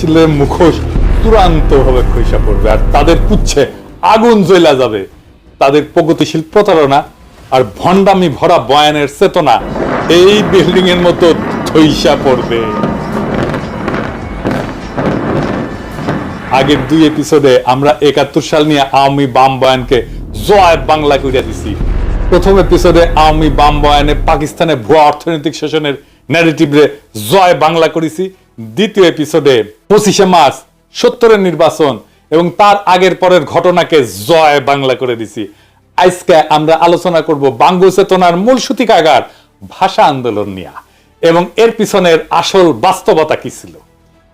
প্রগতিশীলের মুখোশ চূড়ান্ত ভাবে খইসা পড়বে আর তাদের পুচ্ছে আগুন জ্বলা যাবে। তাদের প্রগতিশীল প্রতারণা আর ভণ্ডামি ভরা বয়ানের চেতনা এই বিল্ডিং এর মতো ধইসা পড়বে। আগের 2 এপিসোডে আমরা 71 সাল নিয়ে আওয়ামী বাম বয়ানকে জয় বাংলা কইরা দিছি। প্রথম এপিসোডে আওয়ামী বাম বয়ানে পাকিস্তানে ভুয়া অর্থনৈতিক শোষণের ন্যারেটিভে জয় বাংলা করেছি। দ্বিতীয় এপিসোডে 25শে মার্চ 70-এর নির্বাচন এবং তার আগের পরের ঘটনাকে জয় বাংলা করে দিছি। আজকে আমরা আলোচনা করব বাঙ্গু চেতনার মূল সূতিকাগার ভাষা আন্দোলন নিয়ে এবং এর পিছনের আসল বাস্তবতা কি ছিল।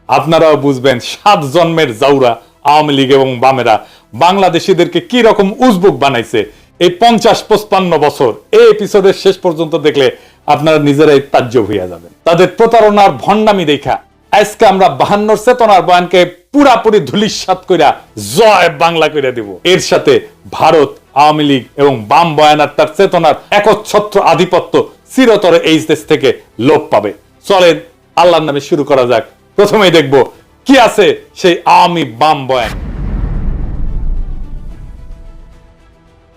আপনারাও বুঝবেন 7 জন্মের জাউরা আওয়ামী লীগ এবং বামেরা বাংলাদেশিদেরকে কি রকম উজবুক বানাইছে এই 50-55 বছর। এই এপিসোডের শেষ পর্যন্ত দেখলে আপনারা নিজেরাই তাজ্জব হইয়া যাবেন। তাদের প্রতারণার ভণ্ডামি দেখা আজকে আমরা 52 চেতনার বয়ানকে পুরাপুরি ধূলিসাৎ কইরা জয় বাংলা কইরা দেব। এর সাথে ভারত, আওয়ামী লীগ এবং বাম বয়ান আর তার চেতনার একচ্ছত্র আধিপত্য চিরতরে এই দেশ থেকে লোপ পাবে। চলেন আল্লাহর নামে শুরু করা যাক। প্রথমেই দেখব কি আছে সেই আওয়ামী বাম বয়ান।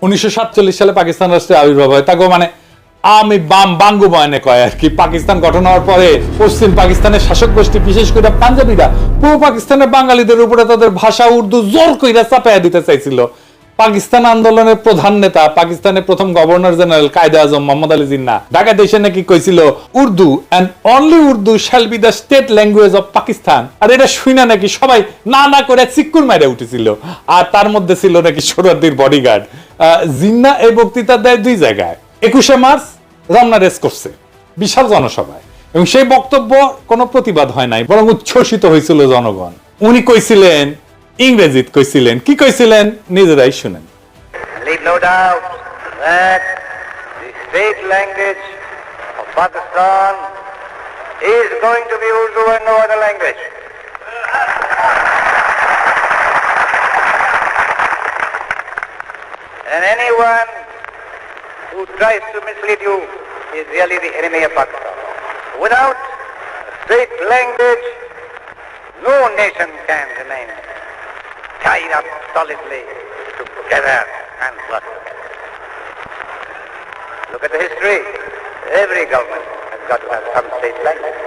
1947 সালে পাকিস্তান রাষ্ট্রের আবির্ভাব হয়। তাকে মানে আওয়ামী বাম বাঙ্গু বয়ানে কয় আর কি। পাকিস্তান গঠন হওয়ার পরে পশ্চিম পাকিস্তানের শাসক গোষ্ঠী বিশেষ করে পাঞ্জাবিরা পূর্ব পাকিস্তানের বাঙালিদের উপরে তাদের ভাষা উর্দু জোর কইরা চাপাইয়া দিতে চাইছিল। পাকিস্তান আন্দোলনের প্রধান নেতা পাকিস্তানের প্রথম গভর্নর জেনারেল কায়েদে আজম মোহাম্মদ আলী জিন্নাহ ঢাকাতে এসে নাকি কইছিল Urdu and only Urdu shall be the state language of Pakistan. আর এটা শুনে নাকি সবাই না করে চিক্কুর মাইরে উঠেছিল। আর তার মধ্যে ছিল নাকি সোহরাওয়ার্দীর বডিগার্ড। জিন্নাহ এই বক্তৃতা দেয় 2 জায়গায়। 21শে মার্চ রমনা রেস করছে বিশাল জনসভায় এবং সেই বক্তব্য কোনো প্রতিবাদ হয় নাই, বরং উচ্ছ্বসিত হয়েছিল জনগণ। উনি কইছিলেন ইংরেজিত কইছিলেন। কি কইছিলেন নিজেরাই শুনেন। Leave no doubt that the state language of Pakistan is going to be Urdu and no other language. And anyone who tries to mislead you is really the enemy of Pakistan. Without a state language, no nation can remain tied up solidly together and prosper. Look at the history. Every government has got to have some state language.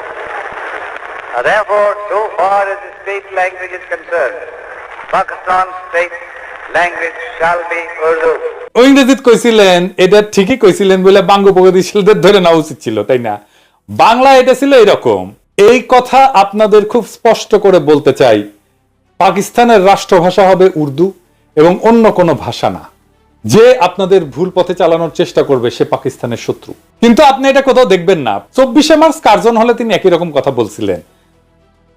Therefore, so far as the state language is concerned, Pakistan's state language shall be Urdu. ও ইংরেজিত কইছিলেন, এটা ঠিকই কইছিলেন বলে বাঙ্গু প্রগতিশীলদের ধরে নেওয়া উচিত ছিল, তাই না? বাংলা এটা ছিল এরকম। এই কথা আপনাদের খুব স্পষ্ট করে বলতে চাই, পাকিস্তানের রাষ্ট্রভাষা হবে উর্দু এবং অন্য কোনো ভাষা না। যে আপনাদের ভুল পথে চালানোর চেষ্টা করবে সে পাকিস্তানের শত্রু। কিন্তু আপনি এটা কোথাও দেখবেন না। 24শে মার্চ কার্জন হলে তিনি একই রকম কথা বলছিলেন।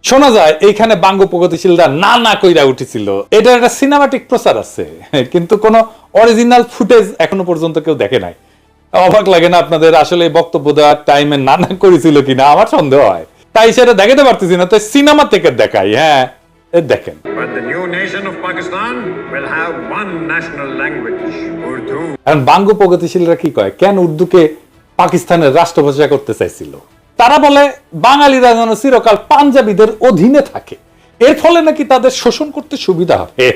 শোনা যায় এইখানে বাঙ্গু প্রগতিশীলরা না কইরা উঠেছিল। এটা একটা সিনেমাটিক প্রচার আছে, কিন্তু কোনো অরিজিনাল ফুটেজ এখনো পর্যন্ত কেউ দেখে নাই। অবাক লাগে না আপনাদের? আসলে বক্তব্য দেওয়ার টাইমে না করেছিল কিনা আমার সন্দেহ হয়, তাই সেটা দেখাতে পারতেছি না। তো সিনেমা থেকে দেখাই। হ্যাঁ, দেখেন। But the new nation of Pakistan will have one national language, Urdu. আর বাঙ্গু প্রগতিশীলরা কি কয়, কেন উর্দুকে পাকিস্তানের রাষ্ট্রভাষা করতে চাইছিল? তারা বলে বাঙালিরা যেন চিরকাল পাঞ্জাবিদের অধীনে থাকে, এর ফলে নাকি তাদের শোষণ করতে সুবিধা হবে।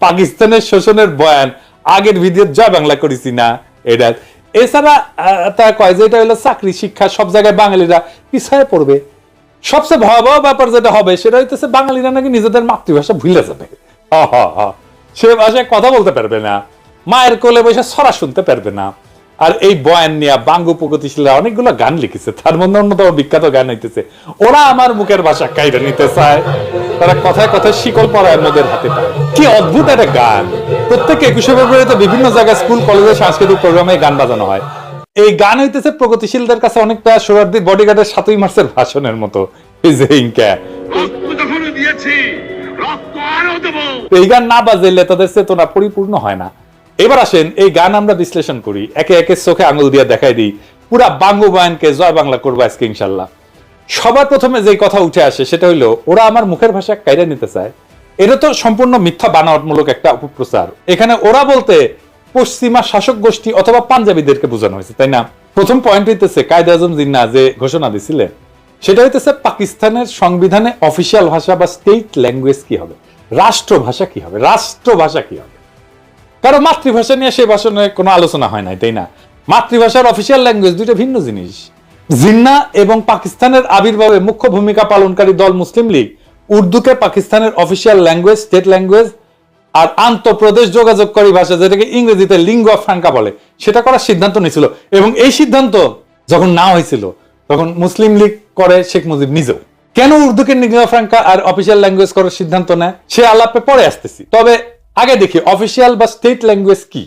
পাকিস্তানের শোষণের বয়ান আগের ভিডিও জয় বাংলা করেছি না এটা। এছাড়া তারা কয় যে এটা হলো চাকরি শিক্ষা সব জায়গায় বাঙালিরা পিছায় পড়বে। সবচেয়ে ভয়াবহ ব্যাপার যেটা হবে সেটা হইতেছে বাঙালিরা নাকি নিজেদের মাতৃভাষা ভুলে যাবে। সে ভাষায় কথা বলতে পারবে না, মায়ের কোলে বসে ছড়া শুনতে পারবে না। আর এই বয়ান নিয়ে বাঙ্গু প্রগতিশীলরা অনেকগুলো গান লিখেছে। তার মধ্যে অন্যতম বিখ্যাত গান হইতেছে ওরা আমার মুখের ভাষা কাইরা নিতে চায়, তারা কথায় কথায় শিকল পরায় মোদের হাতে পায়। কি অদ্ভুত একটা গান। প্রত্যেক 21শে ফেব্রুয়ারিতে বিভিন্ন জায়গায় স্কুল কলেজে সাংস্কৃতিক প্রোগ্রামে গান বাজানো হয়। এই গান হইতেছে প্রগতিশীলদের কাছে অনেকটা সোহরাওয়ার্দীর বডিগার্ডের 7ই মার্চের ভাষণের মতো। এই গান না বাজাইলে তাদের চেতনা পরিপূর্ণ হয় না। এবার আসেন এই গান আমরা বিশ্লেষণ করি, একে একে চোখে আঙুল দিয়ে দেখাই দিই। পুরা বাঙ্গু বয়ানকে জয় বাংলা করবো আজকে ইনশাল্লাহ। সবার প্রথমে যে কথা উঠে আসে সেটা হইলো ওরা আমার মুখের ভাষা কাইরা নিতে চায়। এটা তো সম্পূর্ণ মিথ্যা বানাওয়াটমূলক একটা অপপ্রচার। এখানে ওরা বলতে পশ্চিমা শাসক গোষ্ঠী অথবা পাঞ্জাবিদেরকে বোঝানো হয়েছে, তাই না? প্রথম পয়েন্ট হইতেছে কায়েদে আজম জিন্নাহ যে ঘোষণা দিছিলেন সেটা হইতেছে পাকিস্তানের সংবিধানে অফিসিয়াল ভাষা বা স্টেট ল্যাঙ্গুয়েজ কি হবে, রাষ্ট্রভাষা কি হবে, রাষ্ট্রভাষা কি হবে। কারণ মাতৃভাষা নিয়ে সে ভাষণে কোনো আলোচনা হয় নাই, তাই না? মাতৃভাষার অফিসিয়াল ল্যাঙ্গুয়েজ দুইটা ভিন্ন জিনিস। জিন্নাহ এবং পাকিস্তানের আবির্ভাবে মুখ্য ভূমিকা পালনকারী দল মুসলিম লীগ উর্দুকে পাকিস্তানের অফিসিয়াল ল্যাঙ্গুয়েজ, স্টেট ল্যাঙ্গুয়েজ আর আন্তঃপ্রদেশ যোগাযোগকারী ভাষা, যেটাকে ইংরেজিতে লিঙ্গুয়া ফ্রাঙ্কা বলে, সেটা করার সিদ্ধান্ত নিয়েছিল। এবং এই সিদ্ধান্ত যখন না হয়েছিল তখন মুসলিম লীগ করে শেখ মুজিব নিজেও। কেন উর্দুকে লিঙ্গুয়া ফ্রাঙ্কা আর অফিসিয়াল ল্যাঙ্গুয়েজ করার সিদ্ধান্ত নেয় সে আলাপে পরে আসতেছি। তবে আগে দেখি অফিসিয়াল বা স্টেট ল্যাঙ্গুয়েজ কি।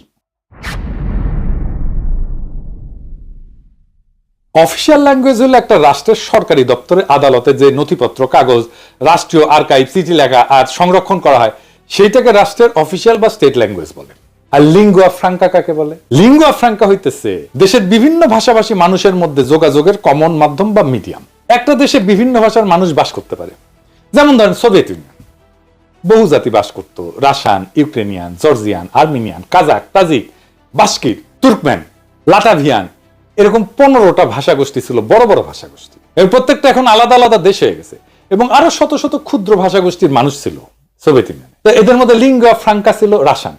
অফিসিয়াল ল্যাঙ্গুয়েজ হলো একটা রাষ্ট্রের সরকারি দপ্তরে, আদালতে যে নথিপত্র, কাগজ, রাষ্ট্রীয় আর্কাইভ, চিঠি লেখা আর সংরক্ষণ করা হয় সেইটাকে রাষ্ট্রের অফিসিয়াল বা স্টেট ল্যাঙ্গুয়েজ বলে। আর লিঙ্গুয়া ফ্রাঙ্কা কাকে বলে? লিঙ্গুয়া ফ্রাঙ্কা হইতেছে দেশের বিভিন্ন ভাষাভাষী মানুষের মধ্যে যোগাযোগের কমন মাধ্যম বা মিডিয়াম। একটা দেশে বিভিন্ন ভাষার মানুষ বাস করতে পারে। যেমন ধরেন সোভিয়েত ইউনিয়ন, বহু জাতি বাস করত, Russian, Ukrainian, Georgian, Armenian, Kazakh, Tajik, Bashkir, Turkmen, Latvian, এরকম 15টা ভাষা গোষ্ঠী ছিল, বড় বড় ভাষা গোষ্ঠী। এর প্রত্যেকটা এখন আলাদা আলাদা দেশ হয়ে গেছে এবং আরো শত শত ক্ষুদ্র ভাষা গোষ্ঠীর মানুষ ছিল সোভিয়েত ইউনিয়নে। তো এদের মধ্যে লিঙ্গুয়া ফ্রাঙ্কা ছিল রাশিয়ান,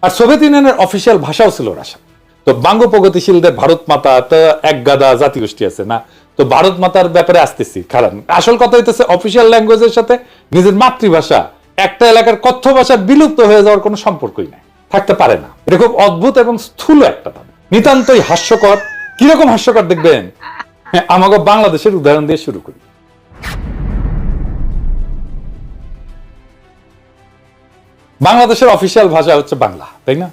আর সোভিয়েত ইউনিয়নের অফিসিয়াল ভাষাও ছিল রাশিয়ান। তো বাঙ্গ প্রগতিশীলদের ভারত মাতা তো এক গাদা জাতিগোষ্ঠী আছে না, তো ভারত মাতার ব্যাপারে আসতেছি। কারণ আসল কথা হইতেছে অফিসিয়াল ল্যাঙ্গুয়েজের সাথে নিজের মাতৃভাষা, একটা এলাকার কথ্য ভাষা বিলুপ্ত হয়ে যাওয়ার কোনো সম্পর্কই নাই, থাকতে পারে না। এটা খুব অদ্ভুত এবং স্থূল একটা দাবি, নিতান্তই হাস্যকর। কিরকম হাস্যকর দেখবেন, আমাকে বাংলাদেশের উদাহরণ দিয়ে শুরু করি। বাংলাদেশের অফিসিয়াল ভাষা হচ্ছে বাংলা, তাই না?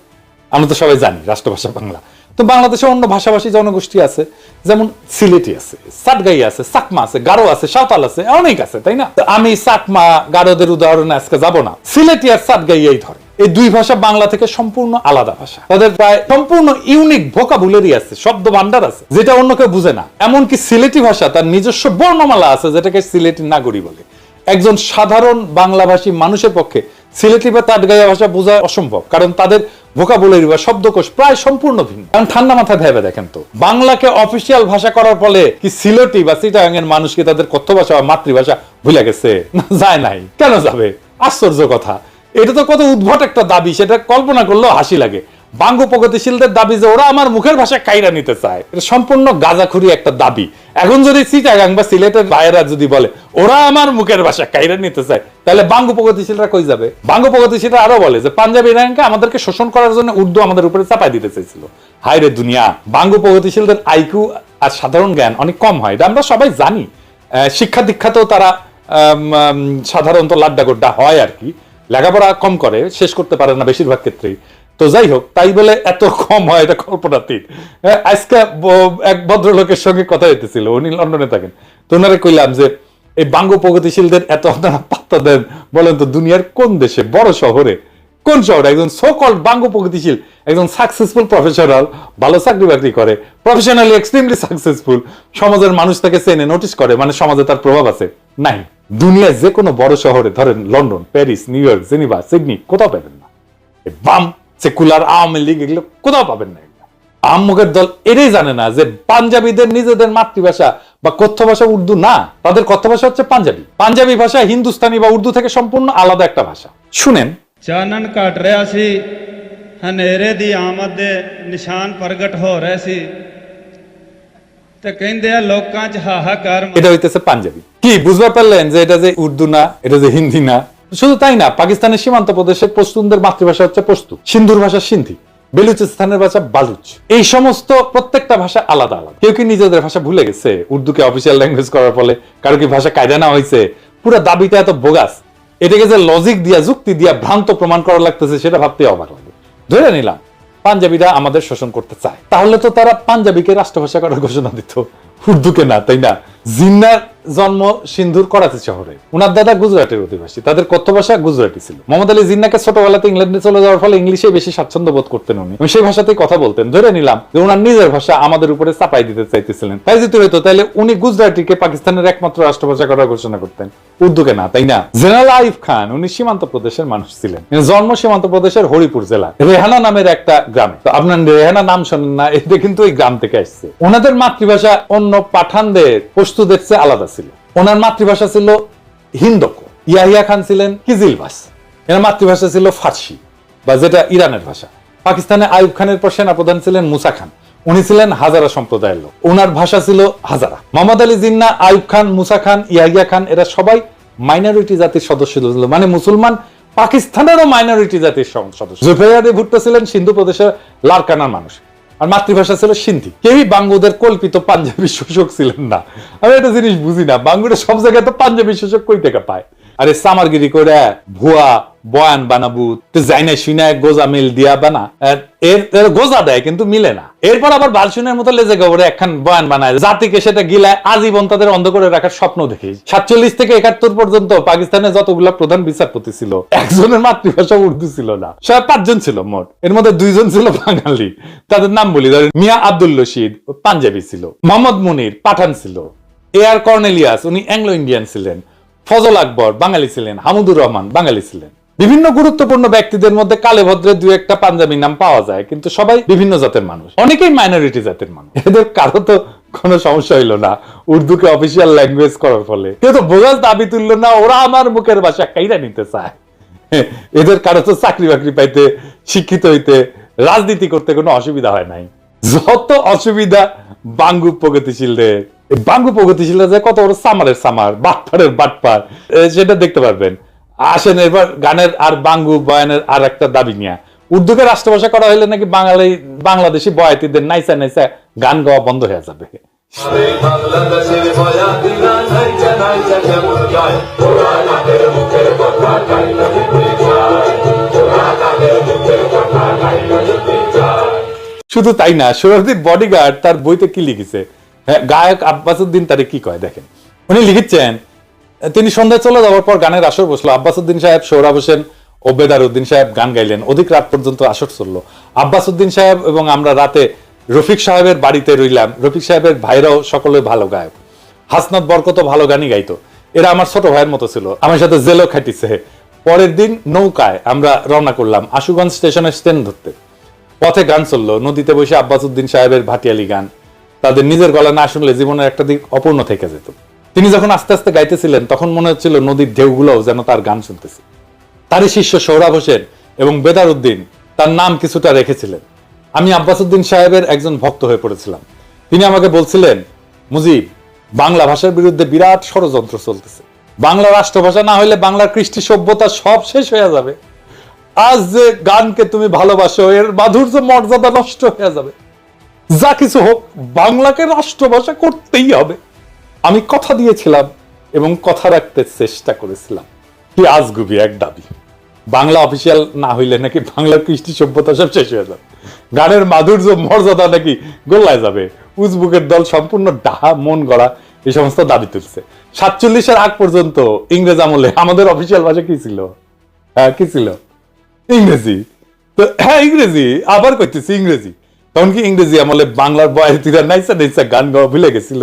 আমরা তো সবাই জানি রাষ্ট্রভাষা বাংলা। তো বাংলাদেশে অন্য ভাষাভাষী জনগোষ্ঠী আছে, যেমন সিলেটি আছে, সাতগাই আছে, চাকমা আছে, গারো আছে, সাঁওতাল আছে, অনেক আছে, তাই না? আমি চাকমা গারোদের উদাহরণে আজকে যাব না, সিলেটি আর সাতগাই এই ধরে। এই দুই ভাষা বাংলা থেকে সম্পূর্ণ আলাদা ভাষা। তাদের প্রায় সম্পূর্ণ ইউনিক ভোকাবুলারি আছে, শব্দ ভান্ডার আছে, যেটা অন্য কেউ বুঝে না। এমনকি সিলেটি ভাষা তার নিজস্ব বর্ণমালা আছে, যেটাকে সিলেটি নাগরী বলে। একজন সাধারণ বাংলাভাষী মানুষের পক্ষে সিলেটি বা তাটগাইয়া ভাষা বোঝা অসম্ভব, কারণ তাদের ভোকাবুলারি বা শব্দকোষ প্রায় সম্পূর্ণ ভিন্ন। কারণ ঠান্ডা মাথায় ভেবে দেখেন তো, বাংলাকে অফিসিয়াল ভাষা করার ফলে কি সিলেটি বা চিটাগাং এর মানুষকে তাদের কথ্য ভাষা বা মাতৃভাষা ভুলে গেছে? না, যায় নাই। কেন যাবে? আশ্চর্য কথা। এটা তো কত উদ্ভট একটা দাবি, সেটা কল্পনা করলেও হাসি লাগে। বাঙ্গ প্রগতিশীলদের দাবি যে ওরা আমার মুখের ভাষা কাইরা নিতে চায়, এটা সম্পূর্ণ গাঁজাখুরি একটা দাবি। এখন যদি চিটাগাং বা সিলেটের বাইরা যদি বলে ওরা আমার মুখের ভাষা কাইরা নিতে চায়, তাহলে বাঙ্গ প্রগতিশীলরা কই যাবে? বাঙ্গ প্রগতিশীলরা আরো বলে যে পাঞ্জাবি ইরানকে আমাদেরকে শোষণ করার জন্য উর্দু আমাদের উপরে চাপাই দিতে চাইছিল। হায় রে দুনিয়া! বাঙ্গ প্রগতিশীলদের আইকিউ আর সাধারণ জ্ঞান অনেক কম হয়, এটা আমরা সবাই জানি। শিক্ষা দীক্ষাতেও তারা সাধারণত লাড্ডা গোড্ডা হয় আর কি, লেখাপড়া কম করে, শেষ করতে পারে না বেশিরভাগ ক্ষেত্রেই। তো যাই হোক, তাই বলে এত কম হয় এটা কল্পনাতীত। আজকে এক ভদ্রলোকের সঙ্গে কথা হইতেছিল, উনি লন্ডনে থাকেন। তো ওনারে কইলাম যে এই বাঙ্গ প্রগতিশীলদের এত আপনারা পাত্তা দেন, বলেন তো দুনিয়ার কোন দেশে, বড় শহরে, কোন শহরে একজন সো কল্ড বাঙ্গ প্রগতিশীল, একজন সাকসেসফুল প্রফেশনাল, ভালো চাকরি বাকরি করে, প্রফেশনালি এক্সট্রিমলি সাকসেসফুল, সমাজের মানুষ তাকে চেনে, নোটিস করে, মানে সমাজে তার প্রভাব আছে? নাই। দুনিয়ার যে কোনো বড় শহরে, ধরেন London, Paris, new York, Geneva, Sydney, কোথাও পাবেন না। বাম সেকুলার আওয়ামী লীগ এগুলো কোথাও পাবেন না। আহম্মকের দল এটাই জানে না যে পাঞ্জাবিদের নিজেদের মাতৃভাষা বা কথ্য ভাষা উর্দু না, তাদের কথ্য ভাষা হচ্ছে পাঞ্জাবি। পাঞ্জাবি ভাষা হিন্দুস্তানি বা উর্দু থেকে সম্পূর্ণ আলাদা একটা ভাষা। শুনেন, ਚਾਨਣ ਘਟ ਰਿਹਾ ਸੀ, ਹਨੇਰੇ ਦੀ ਆਮਦ ਦੇ ਨਿਸ਼ਾਨ ਪ੍ਰਗਟ ਹੋ ਰਹੇ ਸੀ ਤੇ ਕਹਿੰਦੇ ਆ ਲੋਕਾਂ 'ਚ ਹਾਹਾਕਾਰ। এটা হইতেছে পাঞ্জাবি। কি বুঝতে পারলেন যে এটা যে উর্দু না, এটা যে হিন্দি না? শুধু তাই না, পাকিস্তানের সীমান্ত প্রদেশের পশতুনদের মাতৃভাষা হচ্ছে পশতু, সিন্ধুর ভাষা সিন্ধি, বেলুচিস্তানের ভাষা বালুচ। এই সমস্ত প্রত্যেকটা ভাষা আলাদা আলাদা। কেউ কি নিজেদের ভাষা ভুলে গেছে উর্দুকে অফিসিয়াল ল্যাঙ্গুয়েজ করার ফলে? কারো কি ভাষা কায়দা না হয়েছে? পুরো দাবিটা এত বোগাস, এটাকে যে লজিক দিয়া, যুক্তি দিয়া ভ্রান্ত প্রমাণ করা লাগতেছে, সেটা ভাবতে অবাক লাগে। ধরে নিলাম পাঞ্জাবিরা আমাদের শোষণ করতে চায়, তাহলে তো তারা পাঞ্জাবিকে রাষ্ট্রভাষা করার ঘোষণা দিত, উর্দুকে না, তাই না? জিন্নার জন্ম সিন্ধুর করাচি শহরে, উনার দাদা গুজরাটের অধিবাসী, তাদের কথ্য ভাষা গুজরাটি ছিল। মোহাম্মদ আলী জিন্নাকে ছোটবেলাতে ইংল্যান্ডে চলে যাওয়ার ফলে ইংলিশে বেশি স্বাচ্ছন্দ্য বোধ করতেন উনি, সেই ভাষাতেই কথা বলতেন। ধরে নিলাম যে উনার নিজের ভাষা আমাদের উপরে চাপাই দিতে চাইতেছিলেন, তাই যদি হইতো তাহলে উনি গুজরাটিকে পাকিস্তানের একমাত্র রাষ্ট্রভাষা করার ঘোষণা করতেন, উর্দুকে না, তাই না? জেনারেল আইফ খান উনি সীমান্ত প্রদেশের মানুষ ছিলেন, জন্ম সীমান্ত প্রদেশের হরিপুর জেলা রেহানা নামের একটা গ্রামে। তো আপনার রেহানা নাম শোনেন না, এটা কিন্তু এই গ্রাম থেকে আসছে। ওনাদের মাতৃভাষা অন্য পাঠানদের, পশতুদের চেয়ে আলাদা ছিল। ওনার মাতৃভাষা ছিল হিন্দকো। ইয়াহিয়া খান ছিলেন কিজিলবাস, এর মাতৃভাষা ছিল ফার্সি বা যেটা ইরানের ভাষা। পাকিস্তানে আইয়ুব খানের পর সেনাপ্রধান ছিলেন মুসা খান, উনি ছিলেন হাজারা সম্প্রদায়ের লোক, ওনার ভাষা ছিল হাজারা। মোহাম্মদ আলী জিন্নাহ, আইয়ুব খান, মুসা খান, ইয়াহিয়া খান এরা সবাই মাইনরিটি জাতির সদস্য ছিল, মানে মুসলমান পাকিস্তানেরও মাইনরিটি জাতির সদস্য। জুলফিকার আলী ভুট্টো ছিলেন সিন্ধু প্রদেশের লারকানার মানুষ, আর মাতৃভাষা ছিল সিন্ধি। কেউই বাঙ্গুদের কল্পিত পাঞ্জাবি শোষক ছিলেন না। আমি একটা জিনিস বুঝি না, বাঙ্গুরা সব জায়গায় তো পাঞ্জাবি শোষক কই থেকে পায়? আরে সামারগিরি করে ভুয়া বয়ান বানাবু জাইনা শুনে গোজা মিল দিয়া বানা, এর গোজা দেয় কিন্তু মিলে না। এরপর আবার বালসুনের মতো লেজে গবরে একখান বয়ান বানায়, জাতিকে সেটা গিলায় আজীবন তাদের অন্ধ করে রাখার স্বপ্ন দেখি। 47 থেকে 71 পর্যন্ত পাকিস্তানে যতগুলা প্রধান বিচারপতি ছিল, একজনের মাতৃভাষা উর্দু ছিল না। সব 5 জন ছিল মোট, এর মধ্যে 2 জন ছিল বাঙালি। তাদের নাম বলি, ধরেন মিয়া আব্দুল রশিদ পাঞ্জাবি ছিল, মোহাম্মদ মুনির পাঠান ছিল, এআর কর্নেলিয়াস উনি অ্যাংলো ইন্ডিয়ান ছিলেন, ফজল আকবর বাঙালি ছিলেন, হামুদুর রহমান বাঙালি ছিলেন। বিভিন্ন গুরুত্বপূর্ণ ব্যক্তিদের মধ্যে কালে ভদ্রে 2-1টা পাঞ্জাবি নাম পাওয়া যায়, কিন্তু সবাই বিভিন্ন জাতের মানুষ, অনেকেই মাইনরিটি জাতের মানুষ। এদের কারো তো কোনো সমস্যা হইলো না উর্দুকে অফিসিয়াল ল্যাঙ্গুয়েজ করার ফলে, কেউ তো বোঝার দাবি তুললো না, ওরা আমার মুখের ভাষা কাইরা নিতে চায়। এদের কারো তো চাকরি বাকরি পাইতে, শিক্ষিত হইতে, রাজনীতি করতে কোনো অসুবিধা হয় নাই। যত অসুবিধা বাঙ্গু প্রগতিশীলদের, বাঙ্গু প্রগতিশীলরা যে কত বড় সামারের সামার, বাটপারের বাটপার, সেটা দেখতে পারবেন। আসেন এবার গানের আর বাঙ্গু বয়ানের আর একটা দাবি নিয়ে, উর্দুকে রাষ্ট্রভাষা করা হলে নাকি বাংলাদেশি বয়াতিদের নাইসা নাইসা গান গাওয়া বন্ধ হয়ে যাবে। শুধু তাই না, সোহরাওয়ার্দীর বডিগার্ড তার বইতে কি লিখেছে, গায়ক আব্বাসউদ্দিন তারে কি কয় দেখেন। উনি লিখেছেন, তিনি সন্ধ্যায় চলে যাওয়ার পর গানের আসর বসলো। আব্বাসউদ্দিন সাহেব, সোহরাব হোসেন ও বেদারউদ্দিন সাহেব গান গাইলেন। অধিক রাত পর্যন্ত আসর চললো। আব্বাসউদ্দিন সাহেব এবং আমরা রাতে রফিক সাহেবের বাড়িতে রইলাম। রফিক সাহেবের ভাইরাও সকলে ভালো গায়ক, হাসনাত বরকত ভালো গানই গাইতো। এরা আমার ছোট ভাইয়ের মতো ছিল, আমার সাথে জেলও খাটিছে। পরের দিন নৌকায় আমরা রওনা করলাম আশুগঞ্জ স্টেশনের ট্রেন ধরতে। পথে গান চললো, নদীতে বসে আব্বাসউদ্দিন সাহেবের ভাটিয়ালি গান তাদের নিজের গলা না শুনলে জীবনের একটা দিক অপূর্ণ থেকে যেত। তিনি যখন আস্তে আস্তে গাইতেছিলেন তখন মনে হচ্ছিল নদীর ঢেউগুলোও যেন তার গান শুনতেছে। তারই শিষ্য সোহরাব হোসেন এবং বেদারউদ্দিন তার নাম কিছুটা রেখেছিলেন। আমি আব্বাসউদ্দিন সাহেবের একজন ভক্ত হয়ে পড়েছিলাম। তিনি আমাকে বলছিলেন, মুজিব, বাংলা ভাষার বিরুদ্ধে বিরাট ষড়যন্ত্র চলতেছে, বাংলা রাষ্ট্রভাষা না হলে বাংলার কৃষ্টি সভ্যতা সব শেষ হয়ে যাবে। আজ যে গানকে তুমি ভালোবাসো এর মাধুর্য মর্যাদা নষ্ট হয়ে যাবে। যা কিছু হোক বাংলাকে রাষ্ট্রভাষা করতেই হবে। আমি কথা দিয়েছিলাম এবং কথা রাখতে চেষ্টা করেছিলাম। কি আজগুবি এক দাবি, বাংলা অফিসিয়াল না হইলে নাকি বাংলার কৃষ্টি সভ্যতা সব শেষ হয়ে যাবে, গানের মাধুর্য মর্যাদা নাকি গোল্লায় যাবে। উজবুকের দল সম্পূর্ণ ডাহা মন গড়া এই সমস্ত দাবি তুলছে। 47-এর আগ পর্যন্ত ইংরেজ আমলে আমাদের অফিসিয়াল ভাষা কি ছিল? কি ছিল? ইংরেজি। তো হ্যাঁ ইংরেজি, আবার কইতেছি ইংরেজি। তখন কি ইংরেজি আমলে বাংলার বয়াতিরা নাইসা নাইসা গান গাওয়া ভুলে গেছিল?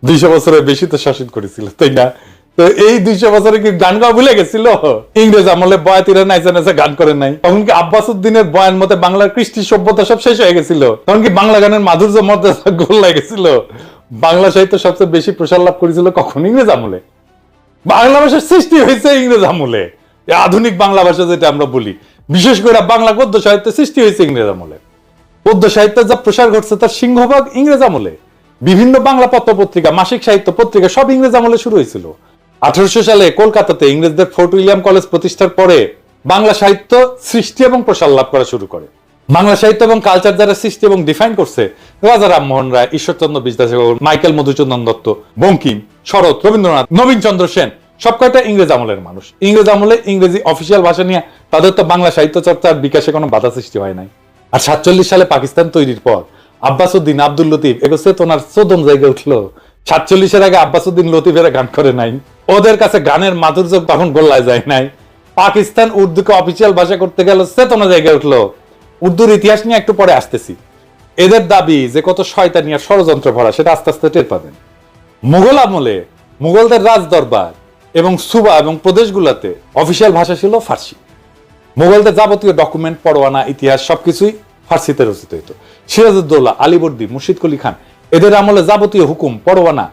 200 বছরের বেশি তো শাসন করেছিল, তাই না? তো এই 200 বছরে কি গান গাওয়া ভুলে গেছিল? ইংরেজ আমলে বয়াতিরা নাইসা নাইসা গান করে নাই? তখন কি আব্বাসউদ্দিনের বয়ান মতে বাংলার কৃষ্টি সভ্যতা সব শেষ হয়ে গেছিল? তখন কি বাংলা গানের মাধুর্য মর্যাদা গোল্লায় গেছিল? বাংলা সাহিত্য সবচেয়ে বেশি প্রসার লাভ করেছিল কখন? ইংরেজ আমলে। বাংলা ভাষার সৃষ্টি হয়েছে ইংরেজ আমলে। আধুনিক বাংলা ভাষা যেটা আমরা বলি, বিশেষ করে বাংলা গদ্য সাহিত্যের সৃষ্টি হয়েছে ইংরেজ আমলে। পদ্য সাহিত্যের যা প্রসার ঘটছে তার সিংহভাগ ইংরেজ আমলে। বিভিন্ন বাংলা পত্র পত্রিকা, মাসিক সাহিত্য পত্রিকা সব ইংরেজ আমলে শুরু হয়েছিল। 1800 সালে কলকাতাতে ইংরেজদের ফোর্ট উইলিয়াম কলেজ প্রতিষ্ঠার পরে বাংলা সাহিত্য সৃষ্টি এবং প্রসার লাভ করা শুরু করে। বাংলা সাহিত্য এবং কালচার যারা সৃষ্টি এবং ডিফাইন করছে, রাজা রামমোহন রায়, ঈশ্বরচন্দ্র বিদ্যাসাগর, মাইকেল মধুসূদন দত্ত, বঙ্কিম, শরৎ, রবীন্দ্রনাথ, নবীন চন্দ্র সেন, সব কয়টা ইংরেজ আমলের মানুষ। ইংরেজ আমলে ইংরেজি অফিসিয়াল ভাষা নিয়ে তাদের তো বাংলা সাহিত্য চর্চার বিকাশে কোনো বাধা সৃষ্টি হয় নাই। আর 47 সালে পাকিস্তান তৈরির পর আব্বাসউদ্দিন, আব্দুল লতিফ এগোছে তোনার চোদন জায়গায় উঠলো। 47-এর আগে আব্বাসউদ্দিন লতিফেরা গান করে নাই, ওদের কাছে গানের মাধুর্য তখন গোল্লায় যায় নাই। পাকিস্তান উর্দুকে অফিসিয়াল ভাষা করতে গেল, চেতনা জায়গায় উঠলো। উর্দুর ইতিহাস নিয়ে একটু পরে আসতেছি। এদের দাবি যে কত শয়তানি আর ষড়যন্ত্র ভরা সেটা আস্তে আস্তে টের পাবেন। মুঘল আমলে মুঘলদের রাজ দরবার এবং সুবা এবং প্রদেশগুলোতে অফিসিয়াল ভাষা ছিল ফার্সি। মুঘলদের যাবতীয় ডকুমেন্ট, পরোয়ানা, ইতিহাস সবকিছুই ফার্সিতে রচিত হইতো। সিরাজউদ্দৌলা, আলীবর্দী, মুর্শিদ কুলি খান এদের আমলে যাবতীয় হুকুম, পরোয়ানা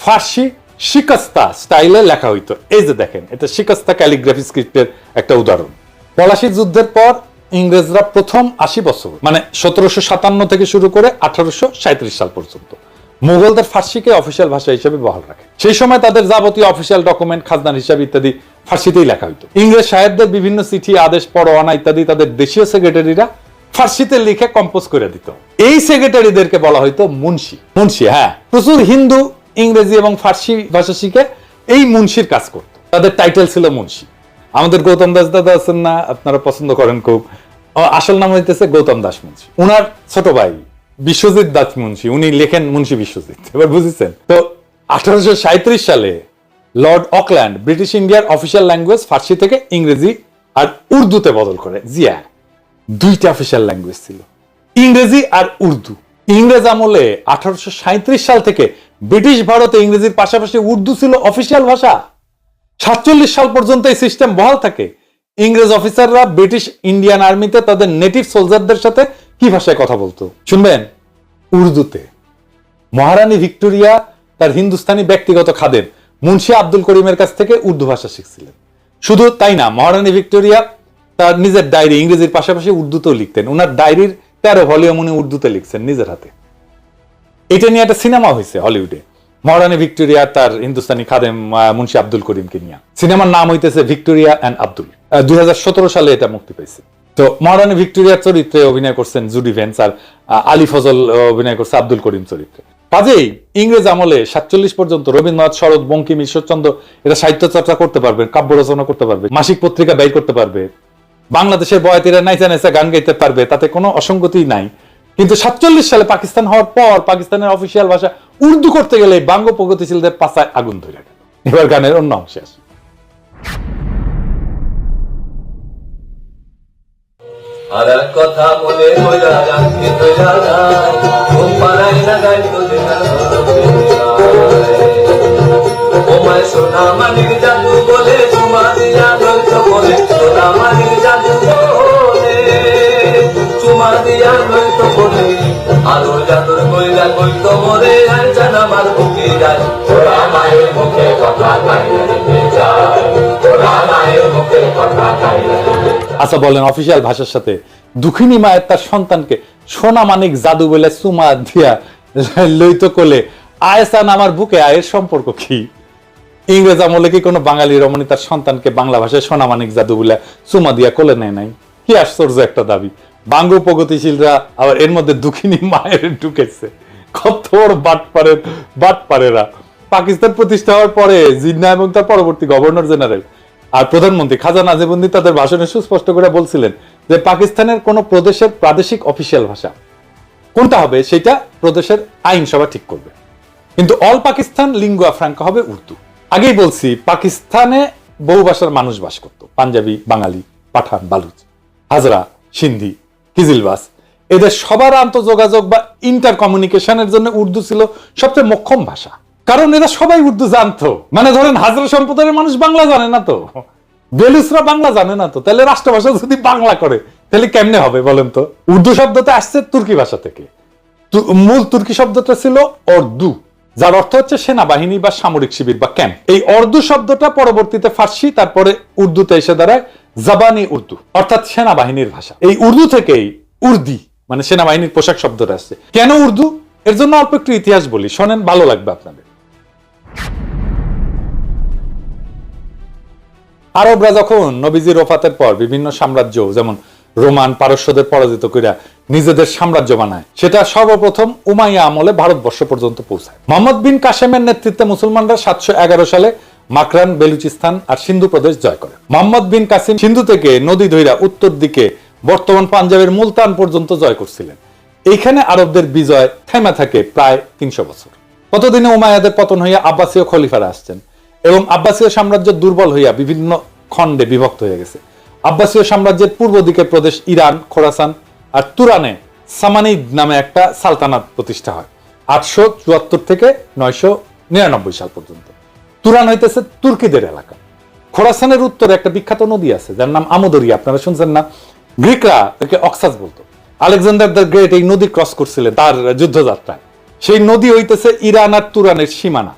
ফার্সি শিকাস্তা স্টাইলে লেখা হইতো। এই যে দেখেন, এটা শিকাস্তা ক্যালিগ্রাফি স্ক্রিপ্টের একটা উদাহরণ। পলাশী যুদ্ধের পর ইংরেজরা প্রথম 80 বছর মানে 1757 থেকে শুরু করে 1837 সাল পর্যন্ত মুঘলদের ফার্সিকে অফিসিয়াল ভাষা হিসেবে বহাল রাখে। সেই সময় তাদের যাবতীয় অফিসিয়াল ডকুমেন্ট, খাজনার হিসাব ইত্যাদি ফার্সিতেই লেখা হইতো। ইংরেজ সাহেবদের বিভিন্ন চিঠি, আদেশ, পরোয়ানা ইত্যাদি তাদের দেশীয় সেক্রেটারিরা ফার্সিতে লিখে কম্পোজ করে দিত। এই সেক্রেটারিদেরকে বলা হইতো মুন্সি। মুন্সি, হ্যাঁ, প্রচুর হিন্দু ইংরেজি এবং ফার্সি ভাষা শিখে এই মুন্সির কাজ করত। তাদের টাইটেল ছিল মুন্সি। আমাদের গৌতম দাস দাদা আছেন না, আপনারা পছন্দ করেন খুব, আসল নাম হইতেছে গৌতম দাস মুন্সি। উনার ছোট ভাই বিশ্বজিৎ দাস মুন্সি, উনি লেখেন মুন্সি বিশ্বজিৎ। এবার বুঝেছেন তো? 1837 সালে লর্ড অকল্যান্ড ব্রিটিশ ইন্ডিয়ার অফিসিয়াল ল্যাঙ্গুয়েজ ফার্সি থেকে ইংরেজি আর উর্দুতে বদল করে। জিয়া, দুইটা অফিসিয়াল ল্যাঙ্গুয়েজ ছিল, ইংরেজি আর উর্দু। ইংরেজ আমলে 1837 সাল থেকে ব্রিটিশ ভারতে ইংরেজির পাশাপাশি উর্দু ছিল অফিসিয়াল ভাষা। 47 সাল পর্যন্ত এই সিস্টেম বহাল থাকে। ইংরেজ অফিসাররা ব্রিটিশ ইন্ডিয়ান আর্মিতে তাদের নেটিভ সোলজারদের সাথে কি ভাষায় কথা বলতো শুনবেন? উর্দুতে। মহারানী ভিক্টোরিয়া তার হিন্দুস্তানি ব্যক্তিগত খাদেম মুন্সি আব্দুল করিমের কাছ থেকে উর্দু ভাষা শিখছিলেন। শুধু তাই না, মহারানী ভিক্টোরিয়া তার নিজের ডায়েরি ইংরেজির পাশাপাশি উর্দুতেও লিখতেন। ওনার ডায়েরির 13 ভলিউম উনি উর্দুতে লিখছেন নিজের হাতে। এটা নিয়ে একটা সিনেমা হয়েছে হলিউডে, মহারানী ভিক্টোরিয়া তার হিন্দুস্তানি খাদেম মুন্সি আব্দুল করিমকে নিয়ে। সিনেমার নাম হইতেছে ভিক্টোরিয়া অ্যান্ড আব্দুল। 2017 সালে এটা মুক্তি পেয়েছে। তো মহারানী ভিক্টোরিয়ার চরিত্রে অভিনয় করছেন জুডি ভেন্স, আর আলী ফজল অভিনয় করছে আব্দুল করিম চরিত্রে। কাজেই ইংরেজ আমলে 47 পর্যন্ত রবীন্দ্রনাথ, শরৎ, বঙ্কিম, ঈশ্বরচন্দ্র এরা সাহিত্য চর্চা করতে পারবে, কাব্য রচনা করতে পারবে, মাসিক পত্রিকা ব্যয় করতে পারবে, বাংলাদেশের বয়াতিরা নাইচা নাইচা গান গাইতে পারবে, তাতে কোনো অসঙ্গতি নাই। কিন্তু 47 সালে পাকিস্তান হওয়ার পর পাকিস্তানের অফিসিয়াল ভাষা উর্দু করতে গেলে বাঙ্গ প্রগতিশীলদের পাছায় আগুন ধরে গেল। এবার গানের অন্য অংশে আসি। আর এক কথা মনে কইরা রাখি কইরা যায় ঘুম পাড়াই না গাই তো দেখার ওমায় সোনা মানিক জাদু বলে চুমা দিয়া নইত বলে সোনা মানিক জাদু বলে চুমা দিয়া নইত বলে আরো জাদুর কইরা কইতো মরে আর জানা মার বুকে যায় ওরা মায়ের মুখে কথা কাইতে যায় ওরা মায়ের মুখে কথা কাইতে। আচ্ছা বলেন, অফিসিয়াল ভাষার সাথে দুঃখিনী মায়ের তার সন্তানকে সোনা মানিক জাদু বলে চুমা দিয়া লইত কোলে আয়সান আমার বুকে, আয়ের সম্পর্ক কি? ইংরেজ আমলে কি কোনো বাঙালি রমণী তার সন্তানকে বাংলা ভাষায় সোনা মানিক জাদু বলে চুমা দিয়া কোলে নেয় নাই? কি আশ্চর্য একটা দাবি। বাঙ্গ প্রগতিশীলরা আবার এর মধ্যে দুঃখিনী মায়ের ঢুকেছে। কত বড় বাটপারেরা। পাকিস্তান প্রতিষ্ঠা হওয়ার পরে জিন্নাহ এবং তার পরবর্তী গভর্নর জেনারেল আর প্রধানমন্ত্রী খাজা নাজিবুদ্দিন তাদের ভাষণে সুস্পষ্ট করে বলছিলেন যে পাকিস্তানের কোন প্রদেশের প্রাদেশিক অফিসিয়াল ভাষা কোনটা হবে সেটা প্রদেশের আইনসভা ঠিক করবে, কিন্তু অল পাকিস্তান লিঙ্গুয়া ফ্রাঙ্কা হবে উর্দু। আগেই বলছি, পাকিস্তানে বহু ভাষার মানুষ বাস করত, পাঞ্জাবি, বাঙালি, পাঠান, বালুচ, হাজরা, সিন্ধি, কিজিলবাস। এদের সবার আন্তঃযোগাযোগ বা ইন্টার কমিউনিকেশনের জন্য উর্দু ছিল সবচেয়ে মোক্ষম ভাষা, কারণ এরা সবাই উর্দু জানতো। মানে ধরেন হাজরা সম্প্রদায়ের মানুষ বাংলা জানে না তো, বেলুচরা বাংলা জানে না তো, তাহলে রাষ্ট্রভাষা যদি বাংলা করে তাহলে কেমনে হবে বলেন তো? উর্দু শব্দটা আসছে তুর্কি ভাষা থেকে। মূল তুর্কি শব্দটা ছিল অর্দু, যার অর্থ হচ্ছে সেনাবাহিনী বা সামরিক শিবির বা ক্যাম্প। এই অর্দু শব্দটা পরবর্তীতে ফার্সি, তারপরে উর্দুতে এসে দাঁড়ায় জাবানি উর্দু, অর্থাৎ সেনাবাহিনীর ভাষা। এই উর্দু থেকেই উর্দি মানে সেনাবাহিনীর পোশাক শব্দটা আসছে। কেন উর্দু? এর জন্য অল্প একটু ইতিহাস বলি, শোনেন, ভালো লাগবে আপনাদের। আরবরা যখন নবীজির ওফাতের পর বিভিন্ন সাম্রাজ্য যেমন রোমান, পারস্যদের পরাজিত কইরা নিজেদের সাম্রাজ্য বানায়, সেটা সর্বপ্রথম উমাইয়া আমলে ভারতবর্ষ পর্যন্ত পৌঁছায়। মোহাম্মদ বিন কাসেমের নেতৃত্বে মুসলমানরা 711 সালে মাকরান, বেলুচিস্তান আর সিন্ধু প্রদেশ জয় করে। মোহাম্মদ বিন কাসিম সিন্ধু থেকে নদী ধইরা উত্তর দিকে বর্তমান পাঞ্জাবের মুলতান পর্যন্ত জয় করছিলেন। এইখানে আরবদের বিজয় থেমে থাকে প্রায় 300 বছর। ততদিনে উমাইয়াদের পতন হইয়া আব্বাসীয় খলিফারা আসছেন এবং আব্বাসীয় সাম্রাজ্য দুর্বল হইয়া বিভিন্ন খণ্ডে বিভক্ত হয়ে গেছে। আব্বাসীয় সাম্রাজ্যের পূর্ব দিকের প্রদেশ ইরান, খোরাসান আর তুরানে সামানিদ নামে একটা সালতানাত প্রতিষ্ঠা হয় 874 থেকে 999 সাল পর্যন্ত। তুরান হইতেছে তুর্কিদের এলাকা। খোরাসানের উত্তরে একটা বিখ্যাত নদী আছে যার নাম আমোদরিয়া, আপনারা শুনছেন না? গ্রিকরা একে অক্সাস বলতো। আলেকজান্ডার দ্য গ্রেট এই নদী ক্রস করছিলেন তার যুদ্ধযাত্রায়। সেই নদী হইতেছে ইরান আর তুরানের সীমানা।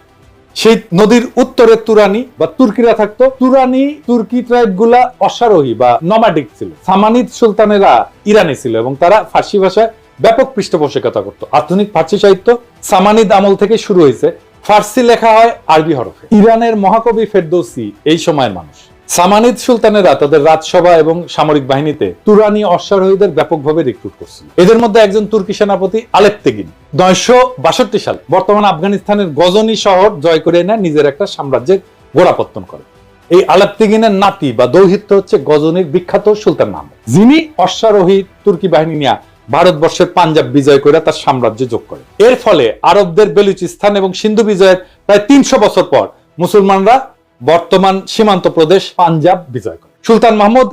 সেই নদীর উত্তরে তুরানি বা তুর্কিরা থাকতো। তুরানি তুর্কি ট্রাইব গুলা অশ্বারোহী বা নমাডিক ছিল। সামানিদ সুলতানেরা ইরানি ছিল এবং তারা ফার্সি ভাষায় ব্যাপক পৃষ্ঠপোষকতা করত। আধুনিক ফার্সি সাহিত্য সামানিদ আমল থেকে শুরু হয়েছে। ফার্সি লেখা হয় আরবি হরফে। ইরানের মহাকবি ফেরদৌসি এই সময়ের মানুষ। সামানিদ সুলতানেরা তাদের রাজসভা এবং সামরিক বাহিনীতে তুরানি অশ্বারোহীদের ব্যাপকভাবে রিক্রুট করছিল। এদের মধ্যে একজন তুর্কি সেনাপতি আলেপ্তেগিন 962 সাল বর্তমান আফগানিস্তানের গজনি শহর জয় করে এনে নিজের একটা সাম্রাজ্যের গোড়াপত্তন করে। এই আলেপ্তেগিনের নাতি বা দৌহিত্র হচ্ছে গজনির বিখ্যাত সুলতান মাহমুদ, যিনি অশ্বারোহী তুর্কি বাহিনী নিয়ে ভারতবর্ষের পাঞ্জাব বিজয় করে তার সাম্রাজ্য যোগ করে। এর ফলে আরবদের বেলুচিস্তান এবং সিন্ধু বিজয়ের প্রায় 300 বছর পর মুসলমানরা বর্তমান সীমান্ত প্রদেশ পাঞ্জাব বিজয় করে। সুলতান মাহমুদ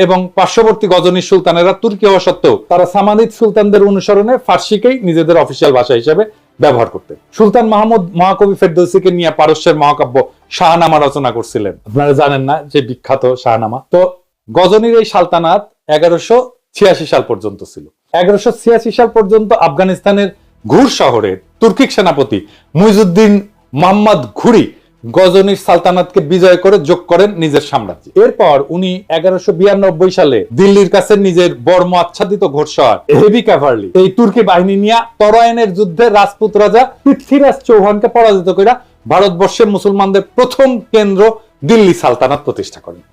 এবং পার্শ্ববর্তী গজনির সুলতানেরা তুর্কি হওয়া সত্ত্বেও তারা সামানিদ সুলতানদের অনুসরণে ফার্সিকেই নিজেদের অফিসিয়াল ভাষা হিসেবে ব্যবহার করতেন। সুলতান মাহমুদ মহাকবি ফেরদৌসিকে নিয়ে পারস্যের মহাকাব্য শাহনামা রচনা করছিলেন। আপনারা জানেন না যে বিখ্যাত শাহনামা? তো গজনির এই সালতানাত 1186 সাল পর্যন্ত ছিল। 1186 সাল পর্যন্ত আফগানিস্তানের ঘুর শহরে তুর্কিক সেনাপতি মুইজুদ্দিন মোহাম্মদ ঘুরি গজনির সালতানাতকে বিজয় করে যোগ করেন নিজের সাম্রাজ্যে। এরপর উনি 1192 সালে দিল্লির কাছে নিজের বর্ম আচ্ছাদিত ঘোড়সওয়ার হেভি ক্যাভারলি এই তুর্কি বাহিনী নিয়ে তরাইনের যুদ্ধে রাজপুত রাজা পৃথ্বীরাজ চৌহানকে পরাজিত করে ভারতবর্ষের মুসলমানদের প্রথম কেন্দ্র দিল্লি সালতানাত প্রতিষ্ঠা করেন।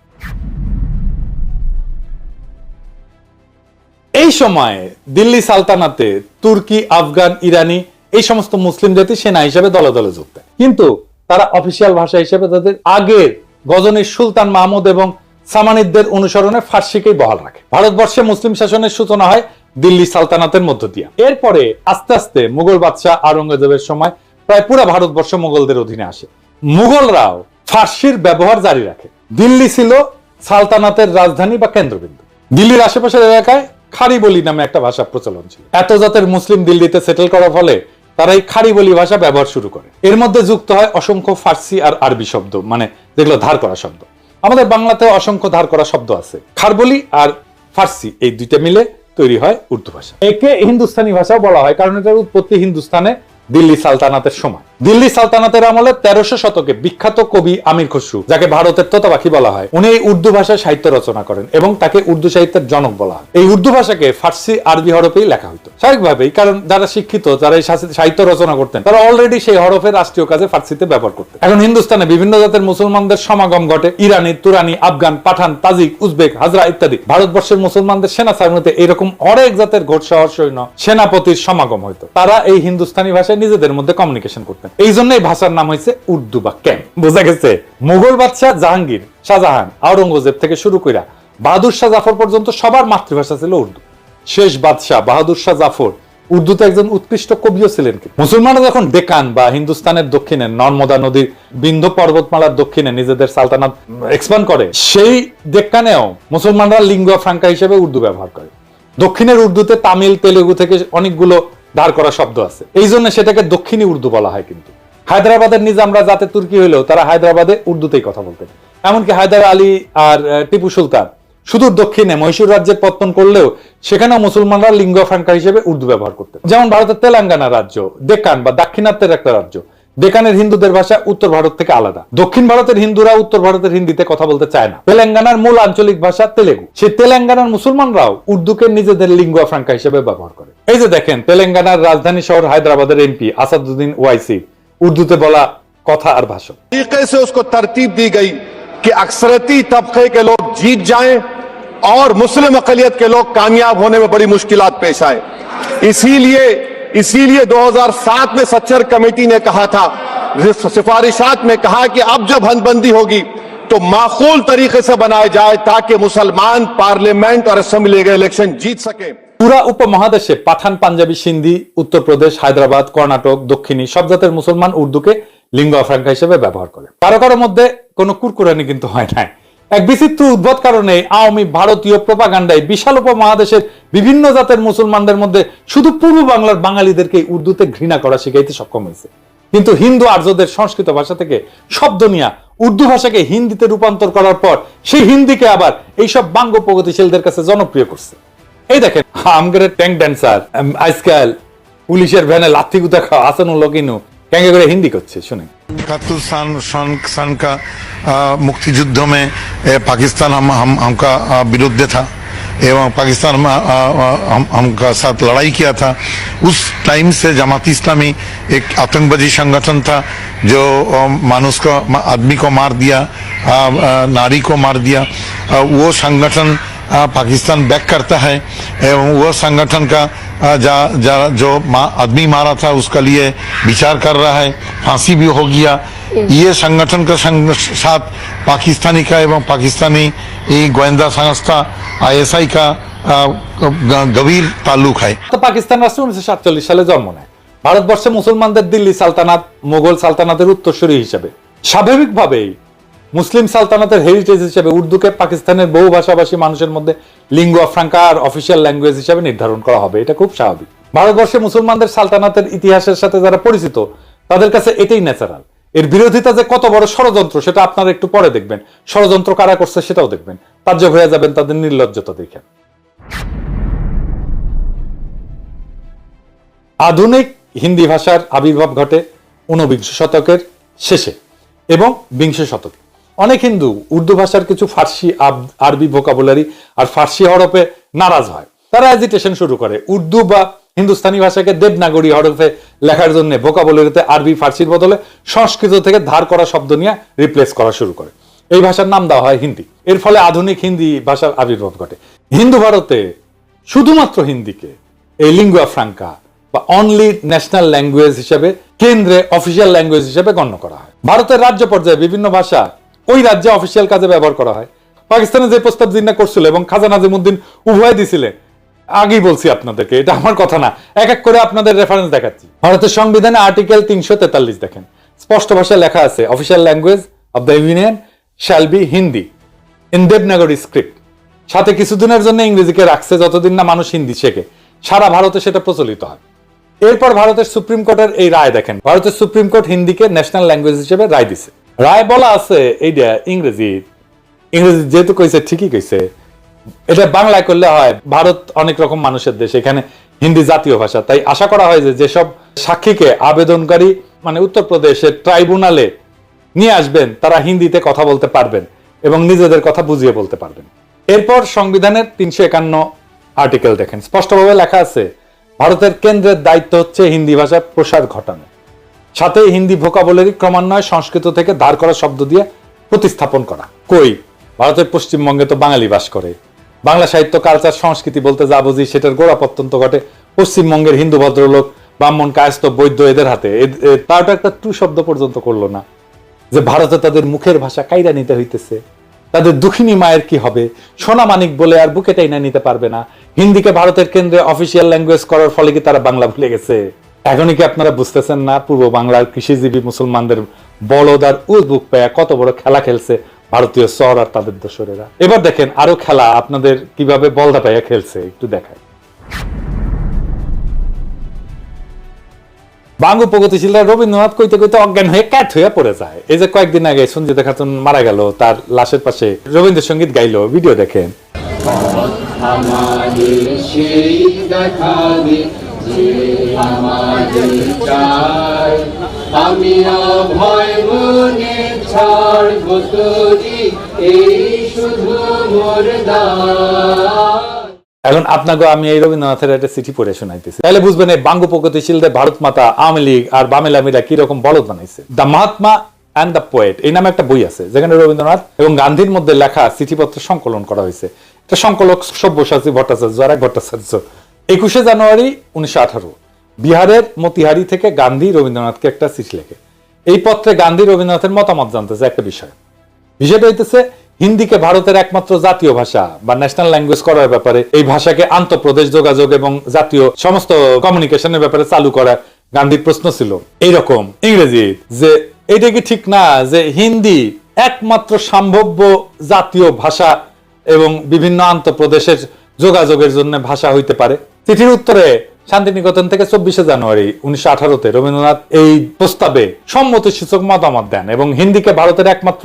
এই সময়ে দিল্লি সালতানাতে তুর্কি, আফগান, ইরানি এই সমস্ত মুসলিম জাতি সেনা হিসেবে দলে দলে যোগ দেয়, কিন্তু তারা অফিসিয়াল ভাষা হিসেবে তাদের আগের গজনির সুলতান মাহমুদ এবং সামানিদদের অনুসরণে ফার্সিকেই বহাল রাখে। ভারতবর্ষে মুসলিম শাসনের সূচনা হয় দিল্লি সালতানাতের মধ্য দিয়ে। এরপরে আস্তে আস্তে মুঘল বাদশাহ আওরঙ্গজেবের সময় প্রায় পুরো ভারতবর্ষ মুঘলদের অধীনে আসে। মুঘলরাও ফার্সির ব্যবহার জারি রাখে। দিল্লি ছিল সালতানাতের রাজধানী বা কেন্দ্রবিন্দু। দিল্লির আশেপাশের এলাকায় খারি বলি নামে একটা ভাষা প্রচলন ছিল। এত জাতের মুসলিম দিল্লিতে সেটেল করার ফলে তারা এই খারি বলি ভাষা ব্যবহার শুরু করে। এর মধ্যে যুক্ত হয় অসংখ্য ফার্সি আর আরবি শব্দ, মানে যেগুলো ধার করা শব্দ। আমাদের বাংলাতে অসংখ্য ধার করা শব্দ আছে। খারবলি আর ফার্সি এই দুইটা মিলে তৈরি হয় উর্দু ভাষা। একে হিন্দুস্তানি ভাষাও বলা হয়, কারণ এটার উৎপত্তি হিন্দুস্তানে দিল্লি সালতানাতের সময়। দিল্লি সালতানাতের আমলে 1300 শতকে বিখ্যাত কবি আমির খসরু, যাকে ভারতের তোতা পাখি বলা হয়, উনি এই উর্দু ভাষায় সাহিত্য রচনা করেন এবং তাকে উর্দু সাহিত্যের জনক বলা হয়। এই উর্দু ভাষাকে ফার্সি আরবি হরফেই লেখা হইতো স্বাভাবিকভাবেই, কারণ যারা শিক্ষিত, যারা এই সাহিত্য রচনা করতেন, তারা অলরেডি সেই হরফের রাষ্ট্রীয় কাজে ফার্সিতে ব্যবহার করতেন। এখন হিন্দুস্তানে বিভিন্ন জাতের মুসলমানদের সমাগম ঘটে। ইরানি, তুরানি, আফগান, পাঠান, তাজিক, উজবেক, হাজরা ইত্যাদি। ভারতবর্ষের মুসলমানদের সেনা সামরিতে এরকম অনেক জাতের ঘোড়সওয়ার সৈন্য সেনাপতির সমাগম হইতো। তারা এই হিন্দুস্তানি ভাষায় নিজেদের মধ্যে কমিউনিকেশন করতেন। এই জন্য এই ভাষার নাম হয়েছে উর্দু বা ক্যাম্প। বোঝা গেছে? মুঘল বাদশাহ জাহাঙ্গীর, শাহজাহান, আওরঙ্গজেব থেকে শুরু করে বাহাদুর শাহ জাফর পর্যন্ত সবার মাতৃভাষা ছিল উর্দু। শেষ বাদশাহ বাহাদুর শাহ জাফর উর্দুতে একজন উৎকৃষ্ট কবিও ছিলেন। মুসলমানরা যখন ডেকান বা হিন্দুস্তানের দক্ষিণে নর্মদা নদীর বিন্ধ্য পর্বতমালার দক্ষিণে নিজেদের সালতানাত এক্সপান্ড করে, সেই ডেকানেও মুসলমানরা লিঙ্গুয়া ফ্রাঙ্কা হিসেবে উর্দু ব্যবহার করে। দক্ষিণের উর্দুতে তামিল, তেলেগু থেকে অনেকগুলো ধার করা শব্দ আছে, এই জন্য সেটাকে দক্ষিণী উর্দু বলা হয়। কিন্তু হায়দ্রাবাদের নিজামরা যাতে তুর্কি হইলেও তারা হায়দ্রাবাদে উর্দুতেই কথা বলতেন। এমনকি হায়দার আলী আর টিপু সুলতান সুদূর দক্ষিণে মহীশূর রাজ্যের পত্তন করলেও সেখানেও মুসলমানরা লিঙ্গুয়া ফ্রাঙ্কা হিসেবে উর্দু ব্যবহার করতেন। যেমন ভারতের তেলেঙ্গানা রাজ্য ডেকান বা দাক্ষিণাত্যের একটা রাজ্য। ডেকানের হিন্দুদের ভাষা উত্তর ভারত থেকে আলাদা। দক্ষিণ ভারতের হিন্দুরা উত্তর ভারতের হিন্দিতে কথা বলতে চায় না। তেলেঙ্গানার মূল আঞ্চলিক ভাষা তেলেগু। সেই তেলেঙ্গানার মুসলমানরাও উর্দুকে নিজেদের লিঙ্গুয়া ফ্রাঙ্কা হিসেবে ব্যবহার করে। এই যে দেখেন, তেলেঙ্গানার রাজধানী শহর হায়দ্রাবাদের এমপি আসাদুদ্দিন ওয়াইসি উর্দুতে বলা কথা আর ভাষণ। तरीके से उसको तरतीब दी गई कि अक्सरती तबके के लोग जीत जाएं और मुस्लिम अकलियत के लोग कामयाब होने में बड़ी मुश्किलात पेश आए। इसीलिए 2007 में सच्चर कमेटी ने कहा था, सिफारिशात में कहा कि अब जब हदबंदी होगी तो माकूल तरीके से बनाया जाए ताकि मुसलमान पार्लियामेंट और असेंबली के इलेक्शन जीत सके। পুরা উপমহাদেশে পাঠান, পাঞ্জাবি, সিন্ধি, উত্তরপ্রদেশ, হায়দ্রাবাদ, কর্ণাটক, দক্ষিণী সব জাতের মুসলমান উর্দুকে লিঙ্গুয়া ফ্রাঙ্কা হিসেবে ব্যবহার করে। কারো কারো মধ্যে কোনো কুরকুরানি কিন্তু হয় নাই। এক বিচিত্র উদ্ভট কারণে আওয়ামী ভারতীয় প্রোপাগান্ডায় বিশাল উপমহাদেশের বিভিন্ন জাতের মুসলমানদের মধ্যে শুধু পূর্ব বাংলার বাঙালিদেরকে উর্দুতে ঘৃণা করা শিখাইতে সক্ষম হয়েছে। কিন্তু হিন্দু আর্যদের সংস্কৃত ভাষা থেকে শব্দ নিয়ে উর্দু ভাষাকে হিন্দিতে রূপান্তর করার পর সেই হিন্দিকে আবার এইসব বাঙ্গ প্রগতিশীলদের কাছে জনপ্রিয় করছে। এই দেখেন, আমগের ট্যাঙ্ক ড্যান্সার আজকাল পুলিশের ভ্যানে লাথি গুতা খাওয়া আসানুল্লাহ কিনু ক্যাঙ্গে করে হিন্দি করছে, শুনেন। 71 सन का मुक्ति युद्ध में पाकिस्तान हमका विरुद्ध था एवं पाकिस्तान हमका साथ लड़ाई किया था। उस टाइम से जमात इस्लामी एक आतंकवादी संगठन था जो मानुष को, आदमी को मार दिया, नारी को मार दिया। वो संगठन पाकिस्तान बैक करता है एवं वो संगठन का जो आदमी मारा था उसका लिए विचार कर रहा है, फांसी भी हो गया। ये संगठन का साथ पाकिस्तानी का एवं पाकिस्तानी गोয়েন্দা संस्था ISI का गভীর ताल्लुक है। তো পাকিস্তান রাষ্ট্র 1947 সালে জন্ম নেয়। ভারতবর্ষে মুসলমানদের দিল্লি সালতানাত মোগল সালতানাতের উত্তরসূরি হিসেবে। স্বাভাবিকভাবেই মুসলিম সালতানাতের হেরিটেজ হিসেবে উর্দুকে পাকিস্তানের বহু ভাষাভাষী মানুষের মধ্যে লিঙ্গুয়া ফ্রাঙ্কা আর অফিসিয়াল ল্যাঙ্গুয়েজ হিসেবে নির্ধারণ করা হবে, এটা খুব স্বাভাবিক। ভারতবর্ষে মুসলমানদের সালতানাতের ইতিহাসের সাথে যারা পরিচিত তাদের কাছে এটাই ন্যাচারাল। এর বিরোধিতা যে কত বড় ষড়যন্ত্র সেটা আপনারা একটু পরে দেখবেন, ষড়যন্ত্র কারা করছে সেটাও দেখবেন, তাজ্জব হয়ে যাবেন তাদের নির্লজ্জতা দেখে। আধুনিক হিন্দি ভাষার আবির্ভাব ঘটে 19 শতকের শেষে এবং 20 শতকে। অনেক হিন্দু উর্দু ভাষার কিছু ফার্সি আরবি ভোকাবুলারি আর ফার্সি হরফে নারাজ হয়। তারা এজিটেশন শুরু করে, উর্দু বা হিন্দুস্তানি ভাষাকে দেবনাগরী হরফে লেখার জন্য ভোকাবুলারিতে আরবি ফার্সির বদলে সংস্কৃত থেকে ধার করা শব্দ নিয়ে রিপ্লেস করা শুরু করে। এই ভাষার নাম দেওয়া হয় হিন্দি। এর ফলে আধুনিক হিন্দি ভাষার আবির্ভাব ঘটে। হিন্দু ভারতে শুধুমাত্র হিন্দিকে এই লিঙ্গুয়া ফ্রাঙ্কা বা অনলি ন্যাশনাল ল্যাঙ্গুয়েজ হিসেবে কেন্দ্রে অফিসিয়াল ল্যাঙ্গুয়েজ হিসেবে গণ্য করা হয়। ভারতের রাজ্য পর্যায়ে বিভিন্ন ভাষা ওই রাজ্যে অফিসিয়াল কাজে ব্যবহার করা হয়। পাকিস্তানে যে প্রস্তাব জিন্না করছিল এবং খাজা নাজিমুদ্দিন উভয় দিছিলেন, আগেই বলছি আপনাদেরকে, এটা আমার কথা না, এক এক করে আপনাদের রেফারেন্স দেখাচ্ছি। ভারতের সংবিধানে আর্টিকেল 343 দেখেন, স্পষ্ট ভাষায় লেখা আছে official language of the union shall be Hindi in Devanagari script. সাথে কিছুদিনের জন্য ইংরেজিকে রাখছে, যতদিন না মানুষ হিন্দি শেখে। সারা ভারতে সেটা প্রচলিত হয়। এরপর ভারতের সুপ্রিম কোর্টের এই রায় দেখেন, ভারতের সুপ্রিম কোর্ট হিন্দিকে ন্যাশনাল ল্যাঙ্গুয়েজ হিসেবে রায় দিছে। রায় বলা আছে এইটা ইংরেজি যেহেতু কইছে ঠিকই কইছে, এটা বাংলায় করলে হয়। ভারত অনেক রকম মানুষের দেশ, এখানে হিন্দি জাতীয় ভাষা। তাই আশা করা হয় যে যেসব সাক্ষীকে আবেদনকারী মানে উত্তরপ্রদেশের ট্রাইব্যুনালে নিয়ে আসবেন তারা হিন্দিতে কথা বলতে পারবেন এবং নিজেদের কথা বুঝিয়ে বলতে পারবেন। এরপর সংবিধানের 351 আর্টিকেল দেখেন, স্পষ্টভাবে লেখা আছে ভারতের কেন্দ্রের দায়িত্ব হচ্ছে হিন্দি ভাষার প্রসার ঘটানো, সাথে হিন্দি ভোকাবুলারি ক্রমান্বয়ে সংস্কৃত থেকে ধার করা শব্দ দিয়ে প্রতিস্থাপন করা। কই, ভারতের পশ্চিমবঙ্গে তো বাঙালি বাস করে। বাংলা সাহিত্য কালচার সংস্কৃতি বলতে যা বুঝি সেটার গোড়াপত্তন তো ঘটে পশ্চিমবঙ্গের হিন্দু ভদ্রলোক, ব্রাহ্মণ, কায়স্থ, বৈদ্য এদের হাতে। তাও একটা টু শব্দ পর্যন্ত করলো না যে ভারতে তাদের মুখের ভাষা কাইরা নিতে হইতেছে। তাদের দুঃখিনী মায়ের কি হবে, সোনা মানিক বলে আর বুকে টাইনা নিতে পারবে না। হিন্দিকে ভারতের কেন্দ্রে অফিসিয়াল ল্যাঙ্গুয়েজ করার ফলে কি তারা বাংলা ভুলে গেছে? এখনই কি আপনারা বুঝতেছেন না পূর্ব বাংলার কৃষিজীবী মুসলমানদের বলদ আর উজবুক পায়া কত বড় খেলা খেলছে ভারতীয় সর আর তাদের দোসরেরা? এবার দেখেন আরো খেলা আপনাদের কিভাবে বলদা পায়া খেলছে, একটু দেখায়। বাঙ্গু প্রগতিশীলরা রবীন্দ্রনাথ কইতে কইতে অজ্ঞান হয়ে ক্যাট হয়ে পড়ে যায়। এই যে কয়েকদিন আগে সঞ্জিতা খাতুন মারা গেল, তার লাশের পাশে রবীন্দ্রসঙ্গীত গাইলো, ভিডিও দেখেন। আমি অভয় মনে ছাড়ব তোরি, এই শুধু মোর দান। এখন আপনাকে আমি এই রবীন্দ্রনাথের একটা চিঠি পড়ে শোনাইতেছি, তাহলে বুঝবেন এই বাঙ্গু প্রগতিশীলদের ভারত মাতা, আওয়ামী লীগ আর বামেলামিরা কিরকম বলদ বানাইছে। The Mahatma and the poet এই নামে একটা বই আছে, যেখানে রবীন্দ্রনাথ এবং গান্ধীর মধ্যে লেখা চিঠিপত্র সংকলন করা হয়েছে। এটা সংকলক সব্যসাচী ভট্টাচার্য আর এক ভট্টাচার্য। 21 জানুয়ারি 1918 বিহারের মতিহারি থেকে গান্ধী রবীন্দ্রনাথকে একটা চিঠি লেখে। এই পত্রে গান্ধী রবীন্দ্রনাথের মতামত জানতেছে একটা বিষয়টা হইতেছে হিন্দিকে ভারতের একমাত্র জাতীয় ভাষা বা ন্যাশনাল ল্যাঙ্গুয়েজ করার ব্যাপারে, এই ভাষাকে আন্তঃপ্রদেশ যোগাযোগ এবং জাতীয় সমস্ত কমিউনিকেশনের ব্যাপারে চালু করা গান্ধীর প্রশ্ন ছিল এইরকম ইংরেজি, যে এটা কি ঠিক না যে হিন্দি একমাত্র সম্ভাব্য জাতীয় ভাষা এবং বিভিন্ন আন্তঃপ্রদেশের যোগাযোগের জন্য ভাষা হইতে পারে? চিঠির উত্তরে শান্তিনিকেতন থেকে 24 জানুয়ারি 1918 রবীন্দ্রনাথ এই প্রস্তাবে সম্মতিসূচক মতামত দেন এবং হিন্দিকে ভারতের একমাত্র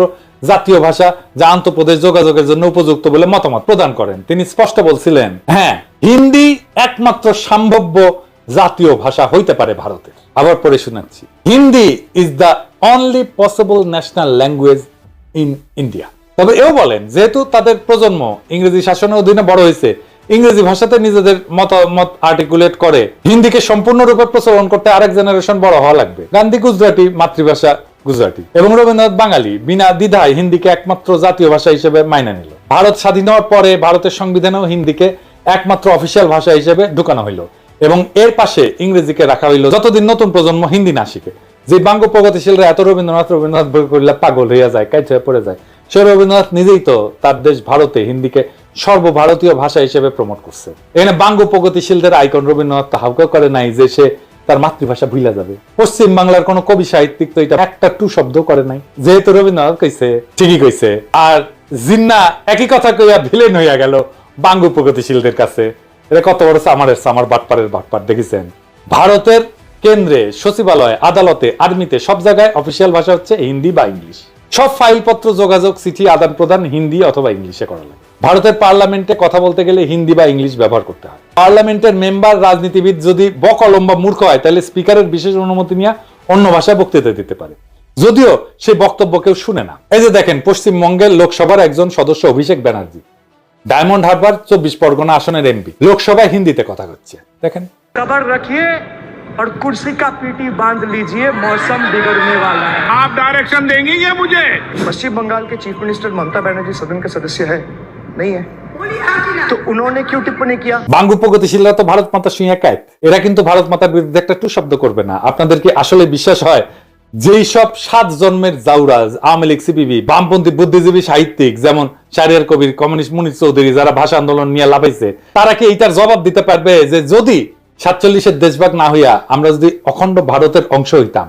জাতীয় ভাষা যা আন্তঃপ্রদেশ যোগাযোগের জন্য উপযুক্ত বলে মতামত প্রদান করেন। তিনি স্পষ্ট বলছিলেন, হ্যাঁ, হিন্দি একমাত্র সম্ভাব্য জাতীয় ভাষা হইতে পারে ভারতের। আবার পরে শোনাচ্ছি, Hindi is the only possible national language in India. তবে এও বলেন, যেহেতু তাদের প্রজন্ম ইংরেজি শাসনের অধীনে বড় হয়েছে, ইংরেজি ভাষাতে নিজেদের মতামত আর্টিকুলেট করে হিন্দিকে সম্পূর্ণরূপে প্রচলন করতে আরেক জেনারেশন বড় হওয়া লাগবে। গান্ধী গুজরাটি, মাতৃভাষা গুজরাটি, এবং রবীন্দ্রনাথ বাঙালি, বিনা দ্বিধায় হিন্দিকে একমাত্র জাতীয় ভাষা হিসেবে মাইনে নিল। ভারত স্বাধীন হওয়ার পরে ভারতের সংবিধানেও হিন্দিকে একমাত্র অফিসিয়াল ভাষা হিসেবে ঢুকানো হইল, এবং এর পাশে ইংরেজিকে রাখা হইল যতদিন নতুন প্রজন্ম হিন্দি না শিখে। যে বাঙ্গ প্রগতিশীলরা এত রবীন্দ্রনাথ করলে পাগল হইয়া যায়, কাজ হয়ে পড়ে যায়, সে রবীন্দ্রনাথ নিজেই তো তার দেশ ভারতে হিন্দিকে সর্বভারতীয় ভাষা হিসেবে প্রমোট করছে। এখানে বাঙ্গ প্রগতিশীলদের আইকন রবীন্দ্রনাথ তাহাও করে নাই যে সে তার মাতৃভাষা ভুলা যাবে। পশ্চিম বাংলার কোন কবি সাহিত্যিক তো এটা একটা টু শব্দ করে নাই, যেহেতু রবীন্দ্রনাথ কইছে, ঠিকই কইছে। আর জিন্না একই কথা কইয়া ভিলেন হইয়া গেল বাঙ্গ প্রগতিশীলদের কাছে। এটা কত বড় সামার বাটপারের বাটপার দেখেছেন। ভারতের কেন্দ্রে, সচিবালয়, আদালতে, আর্মিতে সব জায়গায় অফিসিয়াল ভাষা হচ্ছে হিন্দি বা ইংলিশ। সব ফাইলপত্র, যোগাযোগ, চিঠি আদান প্রদান হিন্দি অথবা ইংলিশে করা লাগে। ভারতের পার্লামেন্টে কথা বলতে গেলে হিন্দি বা ইংলিশ ব্যবহার করতে হয়। পার্লামেন্টের মেম্বার, রাজনীতিবিদ যদি বকলম বা মূর্খ হয়, তাহলে স্পিকারের বিশেষ অনুমতি নিয়ে অন্য ভাষায় বক্তৃতা দিতে পারে, যদিও সেই বক্তব্য কেউ শুনে না। এই যে দেখেন, পশ্চিমবঙ্গের লোকসভার একজন সদস্য অভিষেক ব্যানার্জি, ডায়মন্ড হারবার 24 পরগনা আসনের এমপি, লোকসভায় হিন্দিতে কথা হচ্ছে। দেখেন, कबर रखिए और कुर्सी का पीटी बांध लीजिए, मौसम बिगड़ने वाला है। आप डायरेक्शन देंगी ये मुझे? पश्चिम बंगाल के चीफ मिनिस्टर ममता बनर्जी सदन के सदस्य है नहीं है, तो उन्होंने क्यों टिप्पणी किया? বাঙ্গু প্রগতিশীলরা তো ভারত মাতা শুইয়া কায়, এরা কিন্তু ভারত মাতার বিরুদ্ধে একটা টু শব্দ করবে না। আপনাদের কি আসলে বিশ্বাস হয় যেই সব 7 জন্মের জাউরাজ, আওয়ামী লীগ, সিপিবি, বামপন্থী বুদ্ধিজীবী সাহিত্যিক যেমন শাহরিয়ার কবির, কমিউনিস্ট মুনির চৌধুরী, যারা ভাষা আন্দোলন নিয়ে লাফাইছে, তারা কি এইটার জবাব দিতে পারবে যে যদি 47-এর দেশভাগ না হইয়া আমরা যদি অখণ্ড ভারতের অংশ হইতাম,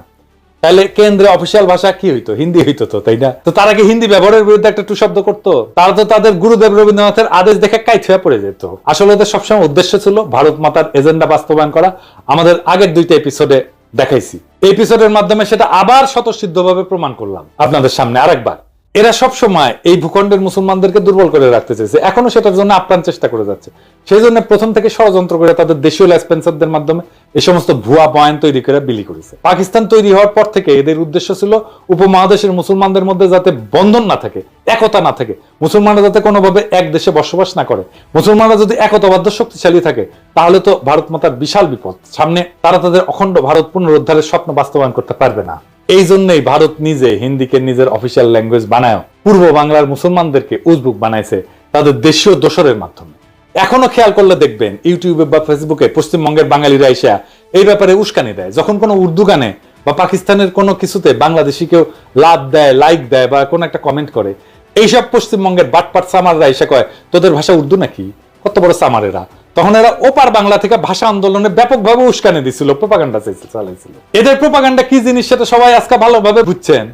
তাহলে কেন্দ্রে অফিসিয়াল ভাষা কি হইতো? হিন্দি হইতো তো, তাই না? তো তারা কি হিন্দি ব্যবহারের বিরুদ্ধে একটা টু শব্দ করতো? তারা তো তাদের গুরুদেব রবীন্দ্রনাথের আদেশ দেখে কাইট হয়ে পড়ে যেত। আসলে ওদের সবসময় উদ্দেশ্য ছিল ভারত মাতার এজেন্ডা বাস্তবায়ন করা। আমাদের আগের 2টা এপিসোডে দেখাইছি, এপিসোডের মাধ্যমে সেটা আবার স্বতঃসিদ্ধভাবে প্রমাণ করলাম আপনাদের সামনে আরেকবার। এরা সব সময় এই ভূখণ্ডের মুসলমানদেরকে দুর্বল করে রাখতে চেয়েছে, এখনো সেটার জন্য আপ্রাণ চেষ্টা করে যাচ্ছে। সেই জন্য প্রথম থেকে ষড়যন্ত্র করে তাদের দেশীয় লেসপেন্সারদের মাধ্যমে এই সমস্ত ভুয়া বয়ান তৈরি করে বিলি করেছে। পাকিস্তান তৈরি হওয়ার পর থেকে এদের উদ্দেশ্য ছিল উপমহাদেশের মুসলমানদের মধ্যে যাতে বন্ধন না থাকে, একতা না থাকে, মুসলমানরা যাতে কোনোভাবে এক দেশে বসবাস না করে। মুসলমানরা যদি একতাবদ্ধ শক্তিশালী থাকে, তাহলে তো ভারত মাতার বিশাল বিপদ সামনে, তারা তাদের অখণ্ড ভারত পুনরুদ্ধারের স্বপ্ন বাস্তবায়ন করতে পারবে না। এই জন্যই ভারত নিজে হিন্দিকে নিজের অফিসিয়াল ল্যাঙ্গুয়েজ বানায় পূর্ব বাংলার মুসলমানদেরকে উজবুক বানাইছে তাদের দেশীয় দোসরের মাধ্যমে। এখনো খেয়াল করলে দেখবেন ইউটিউবে বা ফেসবুকে পশ্চিমবঙ্গের বাঙালিরা এসে এই ব্যাপারে উস্কানি দেয়। যখন কোনো উর্দু গানে বা পাকিস্তানের কোনো কিছুতে বাংলাদেশি কেউ লাভ দেয়, লাইক দেয় বা কোনো একটা কমেন্ট করে, এইসব পশ্চিমবঙ্গের বাটপাট সামাররা এসে কয় তোদের ভাষা উর্দু নাকি? কত বড় সামারেরা! তখন এরা ওপার বাংলা থেকে ভাষা আন্দোলনে ব্যাপকভাবে উস্কানি দিছিল, প্রোপাগান্ডা চালাইছিল। এদের প্রোপাগান্ডা কি জিনিস সেটা সবাই আজকে ভালোভাবে বুঝছেন।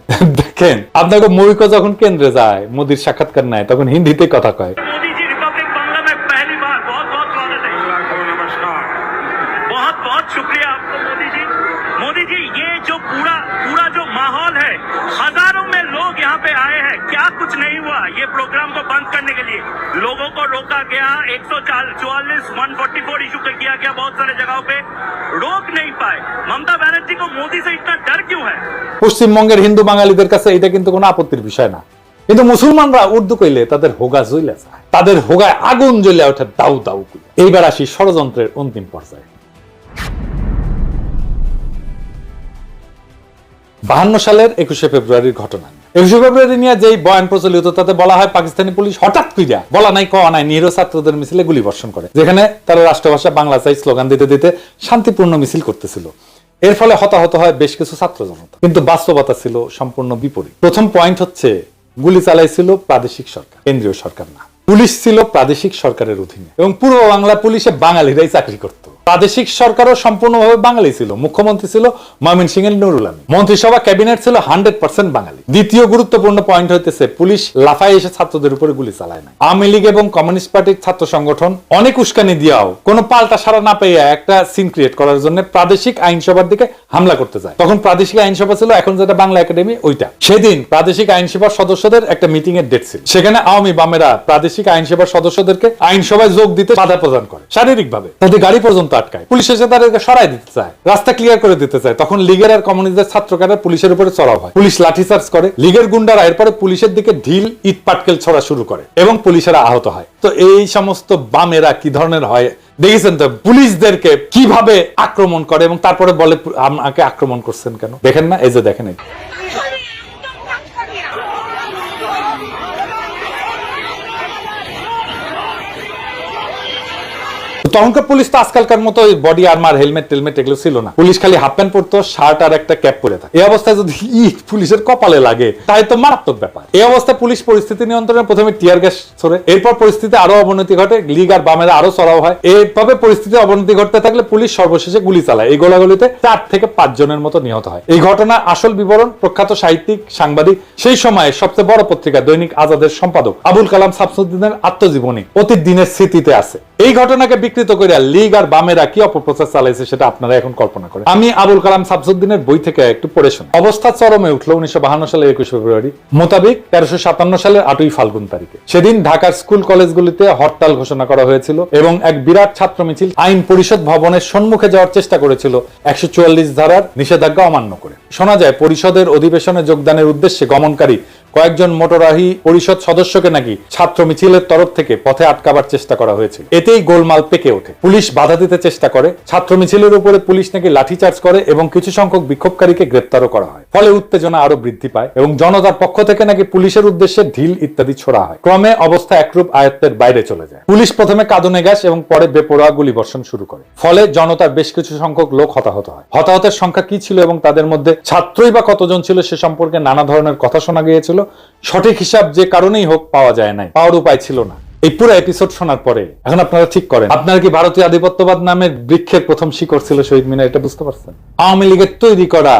দেখেন, আপনাকে মৌলিক যখন কেন্দ্রে যায়, মোদির সাক্ষাৎকার নেয়, তখন হিন্দিতে কথা কয়। मोदी जी रिपब्लिक बांग्ला में पहली बार, बहुत बहुत स्वागत है। नमस्कार। बहुत बहुत शुक्रिया आपको मोदी जी। मोदी जी, ये जो पूरा जो माहौल है, हजारों में लोग यहाँ पे आए हैं, क्या कुछ नहीं हुआ? ये प्रोग्राम को बंद करने के लिए लोगों को रोका गया, 144, 144 इशू किया गया, बहुत सारे जगहों पे रोक नहीं पाए। ममता बनर्जी को मोदी से इतना डर क्यों है? পশ্চিমবঙ্গের হিন্দু বাঙালিদের কাছে এটা কিন্তু কোনো আপত্তির বিষয় না, কিন্তু মুসলমানরা উর্দু কইলে তাদের হোগা জ্বলে যায়, তাদের হোগায় আগুন জ্বলে ওঠে দাউ দাউ করে। এইবার আসি ষড়যন্ত্রের অন্তিম পর্যায়ে। 52 সালের 21শে ফেব্রুয়ারির ঘটনা। 21শে ফেব্রুয়ারি নিয়ে যেই বয়ান প্রচলিত, তাতে বলা হয় পাকিস্তানি পুলিশ হঠাৎ কইরা, বলা নাই কওয়া নাই, নিরীহ ছাত্রদের মিছিলে গুলি বর্ষণ করে, যেখানে তারা রাষ্ট্রভাষা বাংলা চাই স্লোগান দিতে দিতে শান্তিপূর্ণ মিছিল করতেছিল। এর ফলে হতাহত হয় বেশ কিছু ছাত্র জনতা, কিন্তু বাস্তবতা ছিল সম্পূর্ণ বিপরীত। প্রথম পয়েন্ট হচ্ছে, গুলি চালাইছিল প্রাদেশিক সরকার, কেন্দ্রীয় সরকার না। পুলিশ ছিল প্রাদেশিক সরকারের অধীনে, এবং পূর্ব বাংলা পুলিশে বাঙালিরাই চাকরি করত। প্রাদেশিক সরকারও সম্পূর্ণভাবে বাঙালি ছিল। মুখ্যমন্ত্রী ছিল ময়মনসিংহের নুরুল আমিন, মন্ত্রিসভা ক্যাবিনেট ছিল 100% বাঙালি। দ্বিতীয় গুরুত্বপূর্ণ পয়েন্ট হইতেছে, পুলিশ লাফায় এসে ছাত্রদের উপরে গুলি চালায় না। আওয়ামী লীগ এবং কমিউনিস্ট পার্টির ছাত্র সংগঠন অনেক উস্কানি দিয়াও কোনো পাল্টা সাড়া না পেয়ে একটা সিন ক্রিয়েট করার জন্য প্রাদেশিক আইনসভার দিকে হামলা করতে যায়। তখন প্রাদেশিক আইনসভা ছিল এখন যেটা বাংলা একাডেমি, ওইটা। সেদিন প্রাদেশিক আইনসভার সদস্যদের একটা মিটিং এর ডেট ছিল। সেখানে আওয়ামী বামেরা প্রাদেশিক আইনসভার সদস্যদেরকে আইনসভায় যোগ দিতে বাধা প্রদান করে শারীরিকভাবে, তাদের গাড়ি পর্যন্ত আটকায়, পুলিশ এসে তাদেরকে সরাই দিতে চায়, রাস্তা ক্লিয়ার করে দিতে চায়, তখন লীগের আর কমিউনিস্টদের ছাত্রকারা পুলিশের উপরে চড়াও হয়, পুলিশ লাঠিচার্জ করে, লীগের গুন্ডারা এরপরে পুলিশের দিকে ঢিল ইট পাটকেল ছড়া শুরু করে এবং পুলিশেরা আহত হয়। তো এই সমস্ত বামেরা কি ধরনের হয় দেখেছেন তো, পুলিশদেরকে কিভাবে আক্রমণ করে এবং তারপরে বলে আমাকে আক্রমণ করছেন কেন, দেখেন না? এই যে দেখেন, এই তখনকার পুলিশ তো আজকালকার মতো বডি আর্মার হেলমেট টেলমেট এগুলো ছিল না, পুলিশ খালি হাফ প্যান্ট পরতো, শার্ট আর একটা ক্যাপ পরে থাকে। এই অবস্থায় যদি ইট পুলিশের কপালে লাগে তাই তো মারাত্মক ব্যাপার। এই অবস্থায় পুলিশ পরিস্থিতি নিয়ন্ত্রণে প্রথমে টিয়ার গ্যাস ছোড়ে, এরপর পরিস্থিতি আরো অবনতি ঘটে, লীগ আর বামেরা আরো চড়াও হয়। এইভাবে পরিস্থিতি অবনতি ঘটতে থাকলে পুলিশ সর্বশেষে গুলি চালায়, এই গোলাগুলিতে 4 থেকে 5 জনের মতো নিহত হয়। এই ঘটনার আসল বিবরণ প্রখ্যাত সাহিত্যিক সাংবাদিক, সেই সময়ে সবচেয়ে বড় পত্রিকা দৈনিক আজাদের সম্পাদক আবুল কালাম শামসুদ্দিনের আত্মজীবনী অতীত দিনের স্মৃতিতে আছে। এই ঘটনাকে বিকৃত করে লীগ আর বামেরা কি অপপ্রচার চালাইছে সেটা আপনারা এখন কল্পনা করেন। আমি আবুল কালাম শামসুদ্দিনের বই থেকে একটু পড়ে শুনি। অবস্থা চরমে উঠলো 1952 সালের 21 ফেব্রুয়ারি মোতাবেক 1357 সালের 8ই ফাল্গুন তারিখে। সেদিন ঢাকার স্কুল কলেজগুলিতে হরতাল ঘোষণা করা হয়েছিল এবং এক বিরাট ছাত্র মিছিল আইন পরিষদ ভবনের সম্মুখে যাওয়ার চেষ্টা করেছিল 144 ধারার নিষেধাজ্ঞা অমান্য করে। শোনা যায় পরিষদের অধিবেশনে যোগদানের উদ্দেশ্যে গমনকারী কয়েকজন মোটরাহি পরিষদ সদস্যকে নাকি ছাত্র মিছিলের তরফ থেকে পথে আটকাবার চেষ্টা করা হয়েছিল। এতেই গোলমাল পেকে ওঠে, পুলিশ বাধা দিতে চেষ্টা করে, ছাত্র মিছিলের উপরে পুলিশ নাকি লাঠিচার্জ করে এবং কিছু সংখ্যক বিক্ষোভকারীকে গ্রেপ্তারও করা হয়। ফলে উত্তেজনা আরো বৃদ্ধি পায় এবং জনতার পক্ষ থেকে নাকি পুলিশের উদ্দেশ্যে ঢিল ইত্যাদি ছোড়া হয়। ক্রমে অবস্থা একরূপ আয়ত্তের বাইরে চলে যায়। পুলিশ প্রথমে কাঁদুনে গ্যাস এবং পরে বেপরোয়া গুলি বর্ষণ শুরু করে। ফলে জনতার বেশ কিছু সংখ্যক লোক হতাহত হয়। হতাহতের সংখ্যা কি ছিল এবং তাদের মধ্যে ছাত্রই বা কতজন ছিল সে সম্পর্কে নানা ধরনের কথা শোনা গিয়েছিল। সঠিক হিসাব যে কারণেই হোক পাওয়া যায় নাই, পাওয়ার উপায় ছিল না। এই পুরো এপিসোড শোনার পরে এখন আপনারা ঠিক করেন, আপনারা কি ভারতীয় আধিপত্যবাদ নামের বৃক্ষের প্রথম শিকড় ছিল শহীদ মিনার, এটা বুঝতে পারছেন? আওয়ামী লীগের তৈরি করা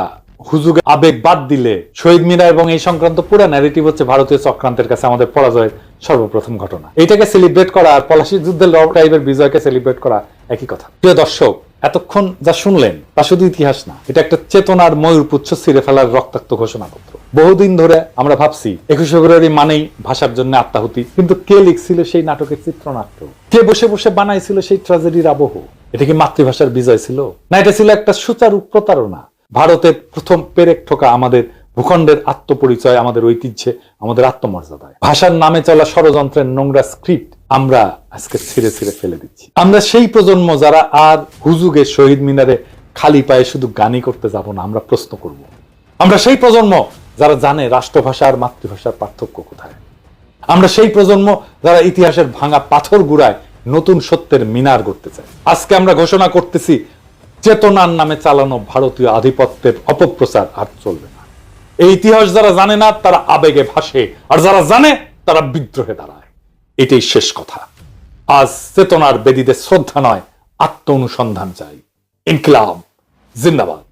হুজুগে আবেগ বাদ দিলে শহীদ মিনার এবং এই সংক্রান্ত পুরো ন্যারেটিভ হচ্ছে ভারতীয় চক্রান্তের কাছে আমাদের পরাজয়ের সর্বপ্রথম ঘটনা। এটাকে সেলিব্রেট করা আর পলাশীর যুদ্ধের টাইপের বিজয়কে সেলিব্রেট করা একই কথা। প্রিয় দর্শক, এতক্ষণ যা শুনলেন তা শুধু ইতিহাস না, এটা একটা চেতনার ময়ূরপুচ্ছ ছিঁড়ে ফেলার রক্তাক্ত ঘোষণাপত্র। বহুদিন ধরে আমরা ভাবছি 21 ফেব্রুয়ারি মানেই ভাষার জন্য আত্মাহুতি, কিন্তু কে লিখছিল সেই নাটকের চিত্রনাট্য, কে বসে বসে বানাইছিল সেই ট্র্যাজেডির আবহ? এটা কি মাতৃভাষার বিজয় ছিল, না এটা ছিল একটা সুচারু প্রতারণা? ভারতের প্রথম পেরেক ঠোকা আমাদের ভূখণ্ডের আত্মপরিচয়, আমাদের ঐতিহ্যে, আমাদের আত্মমর্যাদায়। ভাষার নামে চলা ষড়যন্ত্রের নোংরা স্ক্রিপ্ট আমরা আজকে ছিঁড়ে ছিঁড়ে ফেলে দিচ্ছি। আমরা সেই প্রজন্ম যারা আর হুজুগে শহীদ মিনারে খালি পায়ে শুধু গানই করতে যাব না, আমরা প্রশ্ন করব। আমরা সেই প্রজন্ম যারা জানে রাষ্ট্রভাষা আর মাতৃভাষার পার্থক্য কোথায়। আমরা সেই প্রজন্ম যারা ইতিহাসের ভাঙা পাথর গুড়ায় নতুন সত্যের মিনার গড়তে চায়। আজকে আমরা ঘোষণা করতেছি, চেতনার নামে চালানো ভারতীয় আধিপত্যের অপপ্রচার আর চলবে না। এই ইতিহাস যারা জানে না তারা আবেগে ভাসে, আর যারা জানে তারা বিদ্রোহে দাঁড়ায়। এটাই শেষ কথা। আজ চেতনার বেদীতে শ্রদ্ধা নয়, আত্ম অনুসন্ধান চাই। ইনকিলাব জিন্দাবাদ।